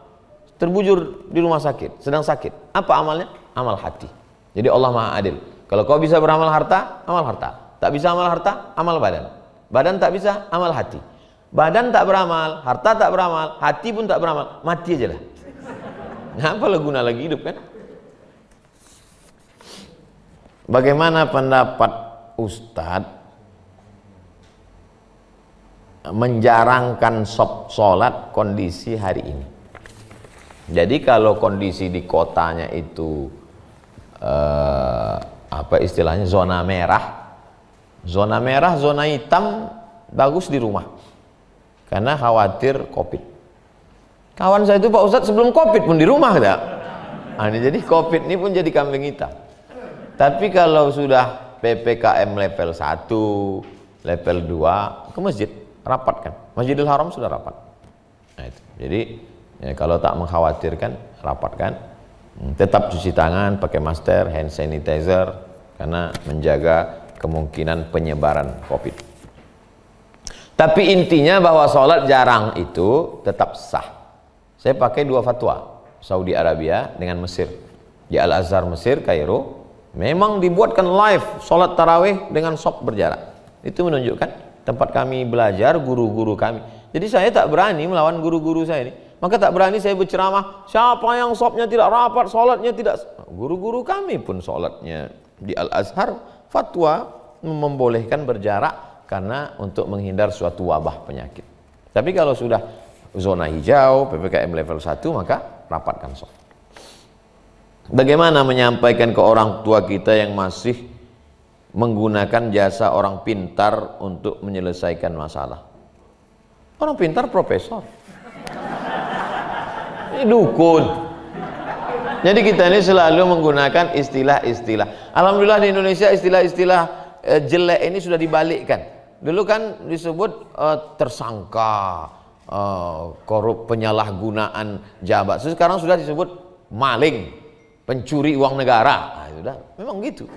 Terbujur di rumah sakit, sedang sakit. Apa amalnya? Amal hati. Jadi Allah Maha Adil. Kalau kau bisa beramal harta, amal harta. Tak bisa amal harta, amal badan. Badan tak bisa, amal hati. Badan tak beramal, harta tak beramal, hati pun tak beramal. Mati aja lah. Ngapa lah guna lagi hidup kan? Bagaimana pendapat Ustadz menjarangkan sholat kondisi hari ini? Jadi kalau kondisi di kotanya itu apa istilahnya, zona merah, zona hitam, bagus di rumah karena khawatir COVID. Kawan saya itu Pak Ustadz sebelum COVID pun di rumah tak? Jadi COVID ini pun jadi kambing hitam. Tapi kalau sudah PPKM level 1, level 2, ke masjid rapat kan? Masjidil Haram sudah rapat. Nah, itu. Jadi ya, kalau tak mengkhawatirkan, rapatkan. Tetap cuci tangan, pakai masker, hand sanitizer, karena menjaga kemungkinan penyebaran COVID. Tapi intinya bahwa sholat jarang itu tetap sah. Saya pakai 2 fatwa, Saudi Arabia dengan Mesir. Di Al-Azhar Mesir, Kairo, memang dibuatkan live sholat tarawih dengan shop berjarak. Itu menunjukkan tempat kami belajar, guru-guru kami. Jadi saya tak berani melawan guru-guru saya ini. Maka tak berani saya berceramah, siapa yang shopnya tidak rapat, sholatnya tidak. Guru-guru kami pun sholatnya di Al-Azhar, fatwa membolehkan berjarak karena untuk menghindar suatu wabah penyakit. Tapi kalau sudah zona hijau, PPKM level 1, maka rapatkan shop. Bagaimana menyampaikan ke orang tua kita yang masih menggunakan jasa orang pintar untuk menyelesaikan masalah? Orang pintar profesor. Ini dukun. Jadi kita ini selalu menggunakan istilah-istilah. Alhamdulillah di Indonesia istilah-istilah jelek ini sudah dibalikkan. Dulu kan disebut tersangka, korup, penyalahgunaan jabat. Sekarang sudah disebut maling, pencuri uang negara. Nah, sudah, memang gitu.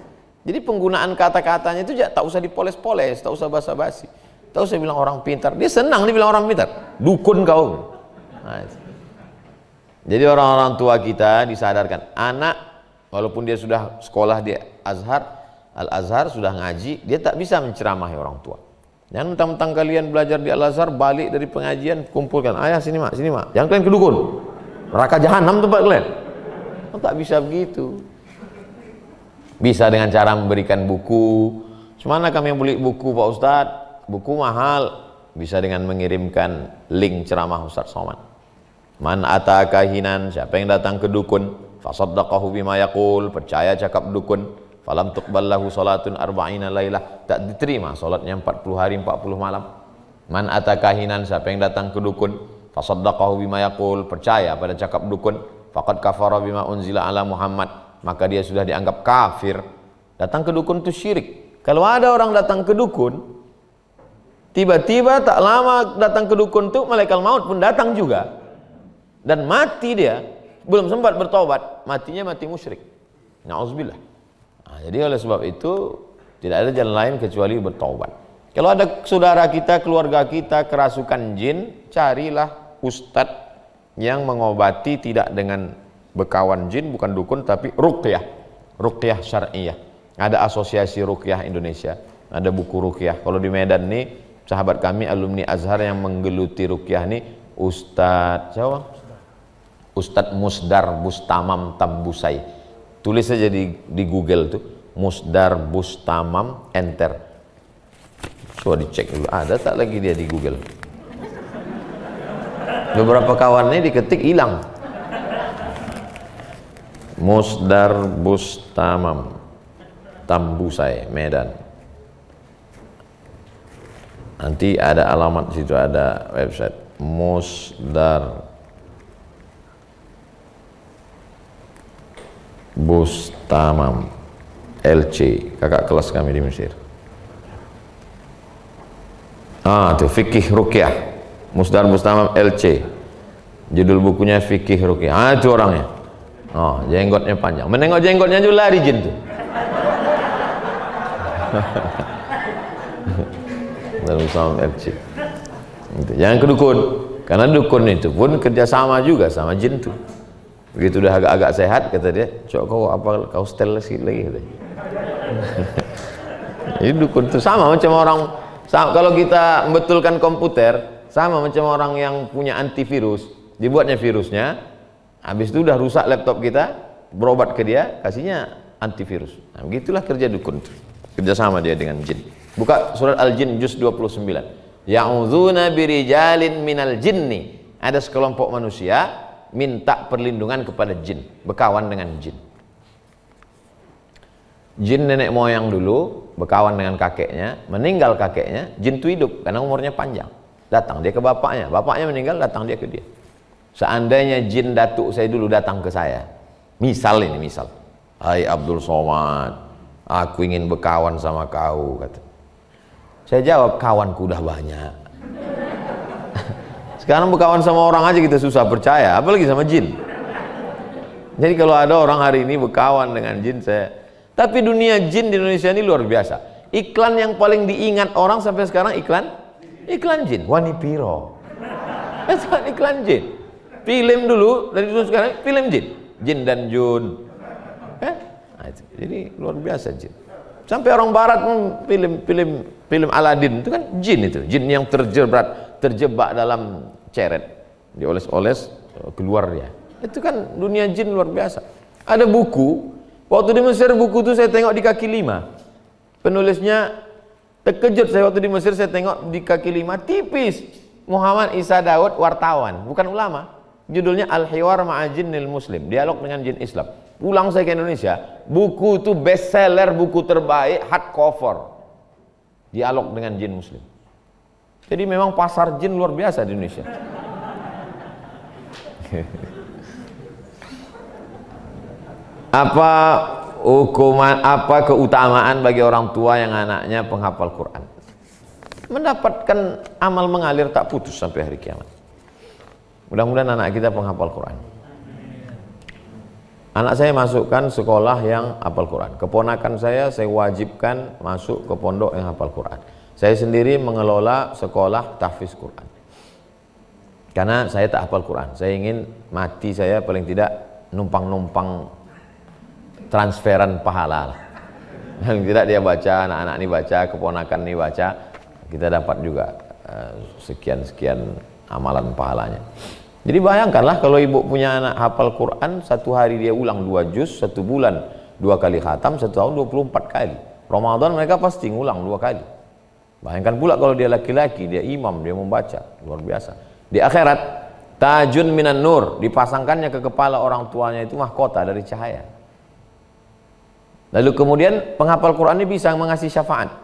Jadi penggunaan kata-katanya itu tak usah dipoles-poles, tak usah basa-basi, tak usah bilang orang pintar. Dia senang dibilang orang pintar, dukun kau. Nah, jadi orang-orang tua kita disadarkan, anak walaupun dia sudah sekolah di Azhar, Al-Azhar sudah ngaji, dia tak bisa menceramahi orang tua. Jangan mentang-mentang kalian belajar di Al-Azhar, balik dari pengajian, kumpulkan, ayah sini mak, jangan kalian ke dukun, neraka jahanam tempat kalian. Oh, tak bisa begitu. Bisa dengan cara memberikan buku. Semana kami yang beli buku Pak Ustadz, buku mahal, bisa dengan mengirimkan link ceramah Ustadz Somad. Man ata kahinan, siapa yang datang ke dukun, fasaddaqahu bima yaqul, percaya cakap dukun, falam tuqbal lahu salatun arba'ina lailah, tak diterima salatnya 40 hari 40 malam. Man ata kahinan, siapa yang datang ke dukun, fasaddaqahu bima yaqul, percaya pada cakap dukun, faqad kafara bima unzila ala Muhammad, maka dia sudah dianggap kafir. Datang ke dukun itu syirik. Kalau ada orang datang ke dukun, tiba-tiba tak lama datang ke dukun itu malaikat maut pun datang juga, dan mati dia, belum sempat bertobat, matinya mati musyrik. Na'udzubillah. Nah, jadi oleh sebab itu tidak ada jalan lain kecuali bertobat. Kalau ada saudara kita, keluarga kita kerasukan jin, carilah ustadz yang mengobati, tidak dengan bekawan jin, bukan dukun, tapi ruqyah, ruqyah syar'iyah. Ada asosiasi ruqyah Indonesia, ada buku ruqyah. Kalau di Medan nih, sahabat kami alumni Azhar yang menggeluti ruqyah nih, Ustadz siapa? Ustadz Musdar Bustamam Tambusai. Tulis saja di Google tuh, Musdar Bustamam, enter. Coba dicek dulu, ada tak lagi dia di Google. Beberapa kawannya diketik hilang. Musdar Bustamam Tambusai, Medan. Nanti ada alamat situ, ada website Musdar Bustamam LC, kakak kelas kami di Mesir. Itu Fikih Ruqyah, Musdar Bustamam LC, judul bukunya Fikih Ruqyah. Itu orangnya. Jenggotnya panjang, menengok jenggotnya juga lari jin tuh. Musdar Bustamam LC. Jangan ke dukun, karena dukun itu pun kerjasama juga sama jin tuh. Begitu udah agak-agak sehat, kata dia, coba kau setel lagi katanya. Jadi dukun itu sama macam orang, kalau kita membetulkan komputer, sama macam orang yang punya antivirus, dibuatnya virusnya, habis itu udah rusak laptop kita, berobat ke dia, kasihnya antivirus. Nah, begitulah kerja dukun itu, kerjasama dia dengan jin. Buka surat Al-Jin juz 29. Ya'udzuna birijalin minal jinni, ada sekelompok manusia minta perlindungan kepada jin, berkawan dengan jin. Jin nenek moyang dulu berkawan dengan kakeknya, meninggal kakeknya, jin itu hidup karena umurnya panjang. Datang dia ke bapaknya, bapaknya meninggal, datang dia ke dia. Seandainya jin datuk saya dulu datang ke saya, misal, hai Abdul Somad, aku ingin berkawan sama kau, kata. Saya jawab, kawanku udah banyak. Sekarang berkawan sama orang aja kita susah percaya, apalagi sama jin. Jadi kalau ada orang hari ini berkawan dengan jin, tapi dunia jin di Indonesia ini luar biasa. Iklan yang paling diingat orang sampai sekarang iklan jin, Wani Piro. Itu kan iklan jin. Film dulu, dari dulu sekarang film jin, Jin dan Jun. Nah, jadi luar biasa jin. Sampai orang barat film Aladin itu kan jin, jin yang terjebak dalam ceret, dioles-oles keluar dia. Itu kan dunia jin luar biasa. Ada buku, waktu di Mesir buku itu saya tengok di kaki 5. Penulisnya terkejut saya waktu di Mesir, saya tengok di kaki 5 tipis. Muhammad Isa Daud, wartawan, bukan ulama. Judulnya Al-Hiwar Ma'ajinnil Muslim, dialog dengan jin Islam. Pulang saya ke Indonesia, buku itu bestseller, buku terbaik, hardcover. Dialog dengan jin Muslim. Jadi memang pasar jin luar biasa di Indonesia. Apa hukuman apa keutamaan bagi orang tua yang anaknya penghafal Quran? Mendapatkan amal mengalir tak putus sampai hari kiamat. Mudah-mudahan anak kita penghafal Quran. Anak saya masukkan sekolah yang hafal Quran. Keponakan saya wajibkan masuk ke pondok yang hafal Quran. Saya sendiri mengelola sekolah tahfiz Quran. Karena saya tak hafal Quran. Saya ingin mati saya paling tidak numpang-numpang transferan pahala. Paling tidak dia baca, anak-anak ini baca, keponakan ini baca, kita dapat juga sekian-sekian amalan pahalanya. Jadi bayangkanlah kalau ibu punya anak hafal Quran, satu hari dia ulang 2 juz, 1 bulan 2 kali khatam, 1 tahun 24 kali. Ramadan mereka pasti ngulang 2 kali. Bayangkan pula kalau dia laki-laki, dia imam, dia membaca, luar biasa. Di akhirat, tajun minan nur, dipasangkannya ke kepala orang tuanya itu mahkota dari cahaya. Lalu kemudian penghafal Quran ini bisa mengasih syafaat.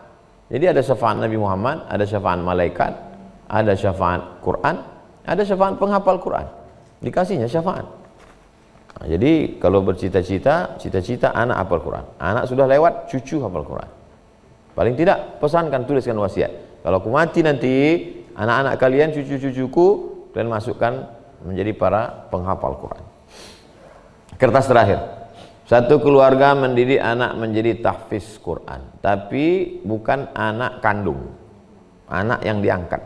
Jadi ada syafaat Nabi Muhammad, ada syafaat malaikat, ada syafaat Quran, ada syafaat penghafal Quran. Dikasihnya syafaat. Nah, jadi kalau bercita-cita, cita-cita anak hafal Quran. Anak sudah lewat, cucu hafal Quran. Paling tidak pesankan, tuliskan wasiat. Kalau aku mati nanti, anak-anak kalian, cucu-cucuku, kalian masukkan menjadi para penghafal Quran. Kertas terakhir. Satu keluarga mendidik anak menjadi tahfiz Quran, tapi bukan anak kandung, anak yang diangkat.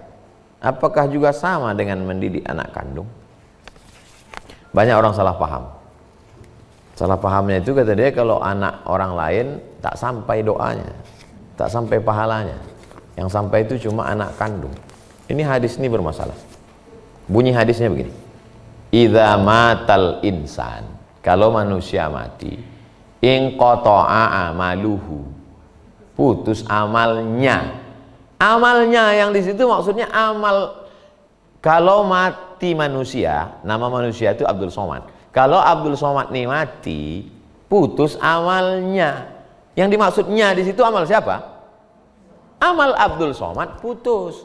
Apakah juga sama dengan mendidik anak kandung? Banyak orang salah paham. Salah pahamnya itu kata dia kalau anak orang lain tak sampai doanya, tak sampai pahalanya. Yang sampai itu cuma anak kandung. Ini hadis ini bermasalah. Bunyi hadisnya begini. Idza matal insan, kalau manusia mati, in qata'a amaluhu, putus amalnya. Amalnya yang di situ maksudnya amal. Kalau mati manusia, nama manusia itu Abdul Somad. Kalau Abdul Somad nih mati, putus amalnya. Yang dimaksudnya di situ amal siapa? Amal Abdul Somad putus.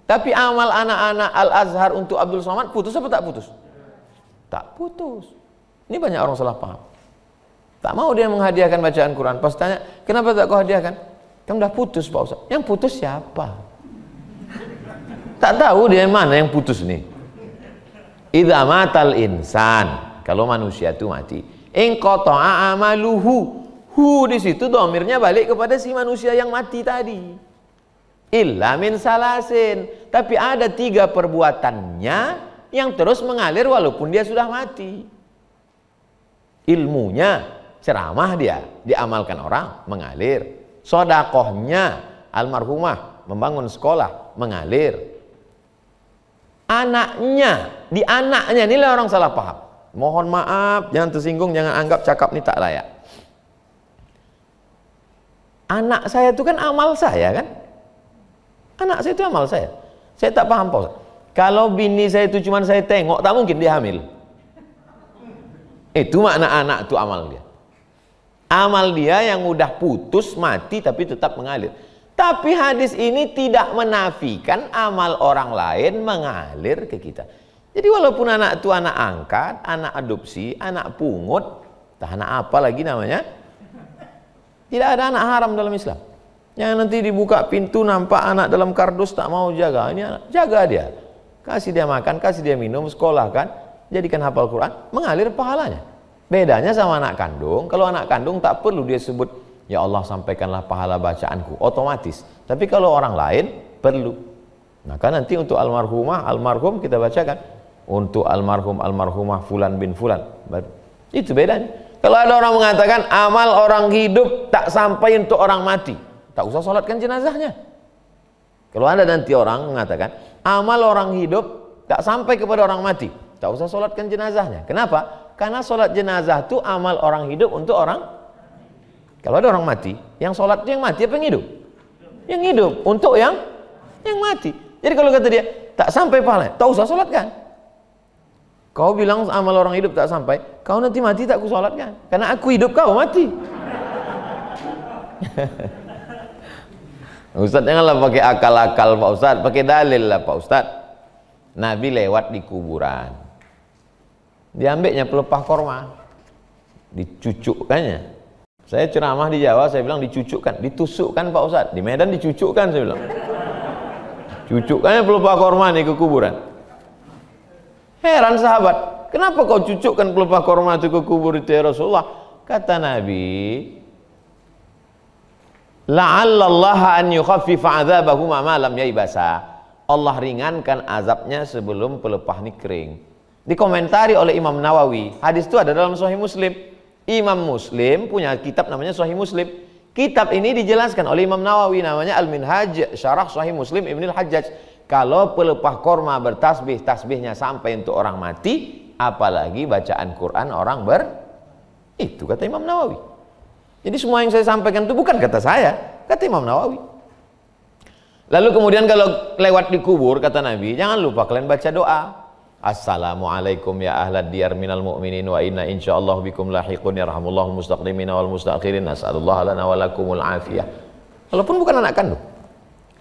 Tapi amal anak-anak Al-Azhar untuk Abdul Somad putus apa tak putus? Tak putus. Ini banyak orang salah paham. Tak mau dia menghadiahkan bacaan Quran. Pas tanya, kenapa tak kau hadiahkan? Kamu udah putus Pak Ustaz. Yang putus siapa? Tak tahu dia mana yang putus nih. Idza matal insan, kalau manusia itu mati, in qata'a amaluhu. Hu di situ dhamirnya balik kepada si manusia yang mati tadi. Illa min salasin, tapi ada 3 perbuatannya yang terus mengalir walaupun dia sudah mati. Ilmunya, ceramah dia, diamalkan orang, mengalir. Sodakohnya, almarhumah, membangun sekolah, mengalir. Anaknya, di anaknya, inilah orang salah paham. Mohon maaf, jangan tersinggung, jangan anggap cakap ini tak layak. Anak saya itu kan amal saya kan? Anak saya itu amal saya. Saya tak paham Pak Ustaz. Kalau bini saya itu cuma saya tengok, tak mungkin dia hamil. Itu makna anak itu amal dia. Amal dia yang udah putus, mati tapi tetap mengalir. Tapi hadis ini tidak menafikan amal orang lain mengalir ke kita. Jadi walaupun anak itu anak angkat, anak adopsi, anak pungut, tak anak apa lagi namanya, tidak ada anak haram dalam Islam. Yang nanti dibuka pintu nampak anak dalam kardus tak mau jaga. Ini anak, jaga dia. Kasih dia makan, kasih dia minum, sekolahkan, jadikan hafal Quran, mengalir pahalanya. Bedanya sama anak kandung, kalau anak kandung tak perlu dia sebut, ya Allah sampaikanlah pahala bacaanku, otomatis. Tapi kalau orang lain, perlu. Maka nanti untuk almarhumah, almarhum kita bacakan. Untuk almarhum, almarhumah fulan bin fulan. Itu bedanya. Kalau ada orang mengatakan, amal orang hidup tak sampai untuk orang mati, tak usah sholatkan jenazahnya. Kalau ada nanti orang mengatakan, amal orang hidup tak sampai kepada orang mati, tak usah sholatkan jenazahnya. Kenapa? Karena sholat jenazah itu amal orang hidup untuk orang. Kalau ada orang mati, yang sholat itu yang mati apa yang hidup? Yang hidup untuk yang mati. Jadi kalau kata dia tak sampai pahala, tak usah sholatkan. Kau bilang amal orang hidup tak sampai, kau nanti mati tak ku sholatkan. Karena aku hidup, kau mati. Ustaz janganlah pakai akal-akal Pak Ustaz, pakai dalil lah Pak Ustaz. Nabi lewat di kuburan. Diambilnya pelepah korma, dicucukkannya, Saya ceramah di Jawa, saya bilang dicucukkan, ditusukkan Pak Ustadz. Di Medan dicucukkan, saya bilang. Cucukkannya pelupa korma nih ke kuburan. Heran sahabat, kenapa kau cucukkan pelupa korma itu ke kubur itu ya Rasulullah? Kata Nabi, la'allallaha an yukhaffifa 'adzabahu ma lam yaibasa. Allah ringankan azabnya sebelum pelepah ini kering. Dikomentari oleh Imam Nawawi. Hadis itu ada dalam Sahih Muslim. Imam Muslim punya kitab namanya Sahih Muslim. Kitab ini dijelaskan oleh Imam Nawawi, namanya Al-Minhaj Syarah Sahih Muslim Ibnul Hajjaj. Kalau pelepah korma bertasbih, tasbihnya sampai untuk orang mati, apalagi bacaan Quran orang itu kata Imam Nawawi. Jadi semua yang saya sampaikan itu bukan kata saya, kata Imam Nawawi. Lalu kemudian kalau lewat di kubur, kata Nabi, jangan lupa kalian baca doa. Assalamualaikum ya ahlad diyar minal mu'minin wa inna insyaallah bikum lahiqun yarhamullahu mustaqdimina wal mustakhirin nas'alullah lana wa lakumul afiyah. Walaupun bukan anak kandung,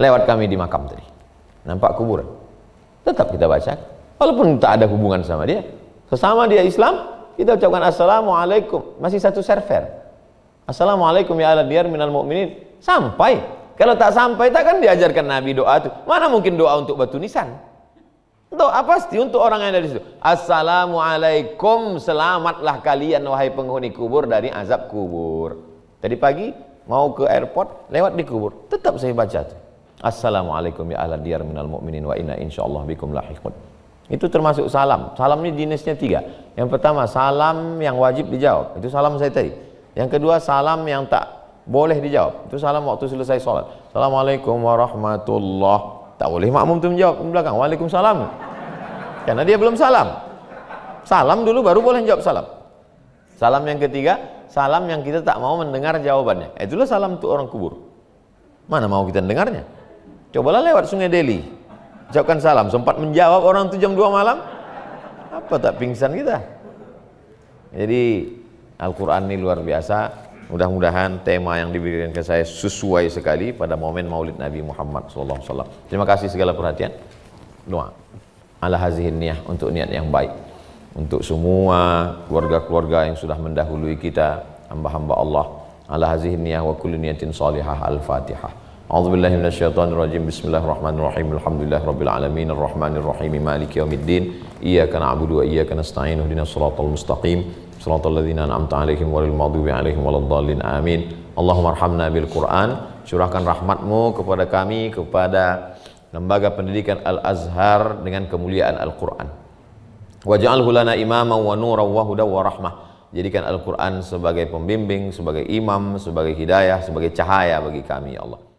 lewat kami di makam tadi, nampak kuburan, tetap kita baca. Walaupun tak ada hubungan sama dia, sesama dia Islam, kita ucapkan assalamualaikum, masih satu server. Assalamualaikum ya ahlad diyar minal mu'minin, sampai. Kalau tak sampai, takkan diajarkan Nabi doa itu. Mana mungkin doa untuk batu nisan? Doa pasti untuk orang yang ada di situ. Assalamualaikum, selamatlah kalian wahai penghuni kubur dari azab kubur. Tadi pagi mau ke airport, lewat di kubur, tetap saya baca tuh. Assalamualaikum ya ahlad diyar minal mu'minin wa inna insyaallah bikum lahiqun. Itu termasuk salam. Salam ini jenisnya 3. Yang pertama salam yang wajib dijawab, itu salam saya tadi. Yang kedua salam yang tak boleh dijawab, itu salam waktu selesai sholat. Assalamualaikum warahmatullah. Tak boleh makmum itu menjawab di belakang Waalaikumsalam, karena dia belum salam. Salam dulu baru boleh jawab salam. Salam yang ketiga, salam yang kita tak mau mendengar jawabannya. Itulah salam untuk orang kubur. Mana mau kita dengarnya? Cobalah lewat Sungai Deli, ucapkan salam, sempat menjawab orang itu jam 2 malam, apa tak pingsan kita? Jadi Al-Quran ini luar biasa. Mudah-mudahan tema yang diberikan ke saya sesuai sekali pada momen Maulid Nabi Muhammad SAW. Terima kasih segala perhatian. Doa ala hazihin niyah, untuk niat yang baik, untuk semua keluarga-keluarga yang sudah mendahului kita, hamba-hamba Allah. Ala hazihin niyah wa kulli niyatin salihah. Al-Fatihah. A'udzubillahi minasyaitonirrajim. Bismillahirrahmanirrahim. Alhamdulillahirabbil alamin arrahmanirrahim maliki yaumiddin. Iyyaka na'budu wa iyyaka nasta'in. Ihdinas siratal mustaqim. Shiratal ladzina an'amta 'alaihim ghairil maghdubi 'alaihim waladdallin. Amin. Allahumma arhamna bil Qur'an. Curahkan rahmatmu kepada kami, kepada lembaga pendidikan Al-Azhar dengan kemuliaan Al-Quran. Waj'alhu lana imama wa nuran wa hudan wa rahmah. Jadikan Al-Quran sebagai pembimbing, sebagai imam, sebagai hidayah, sebagai cahaya bagi kami ya Allah.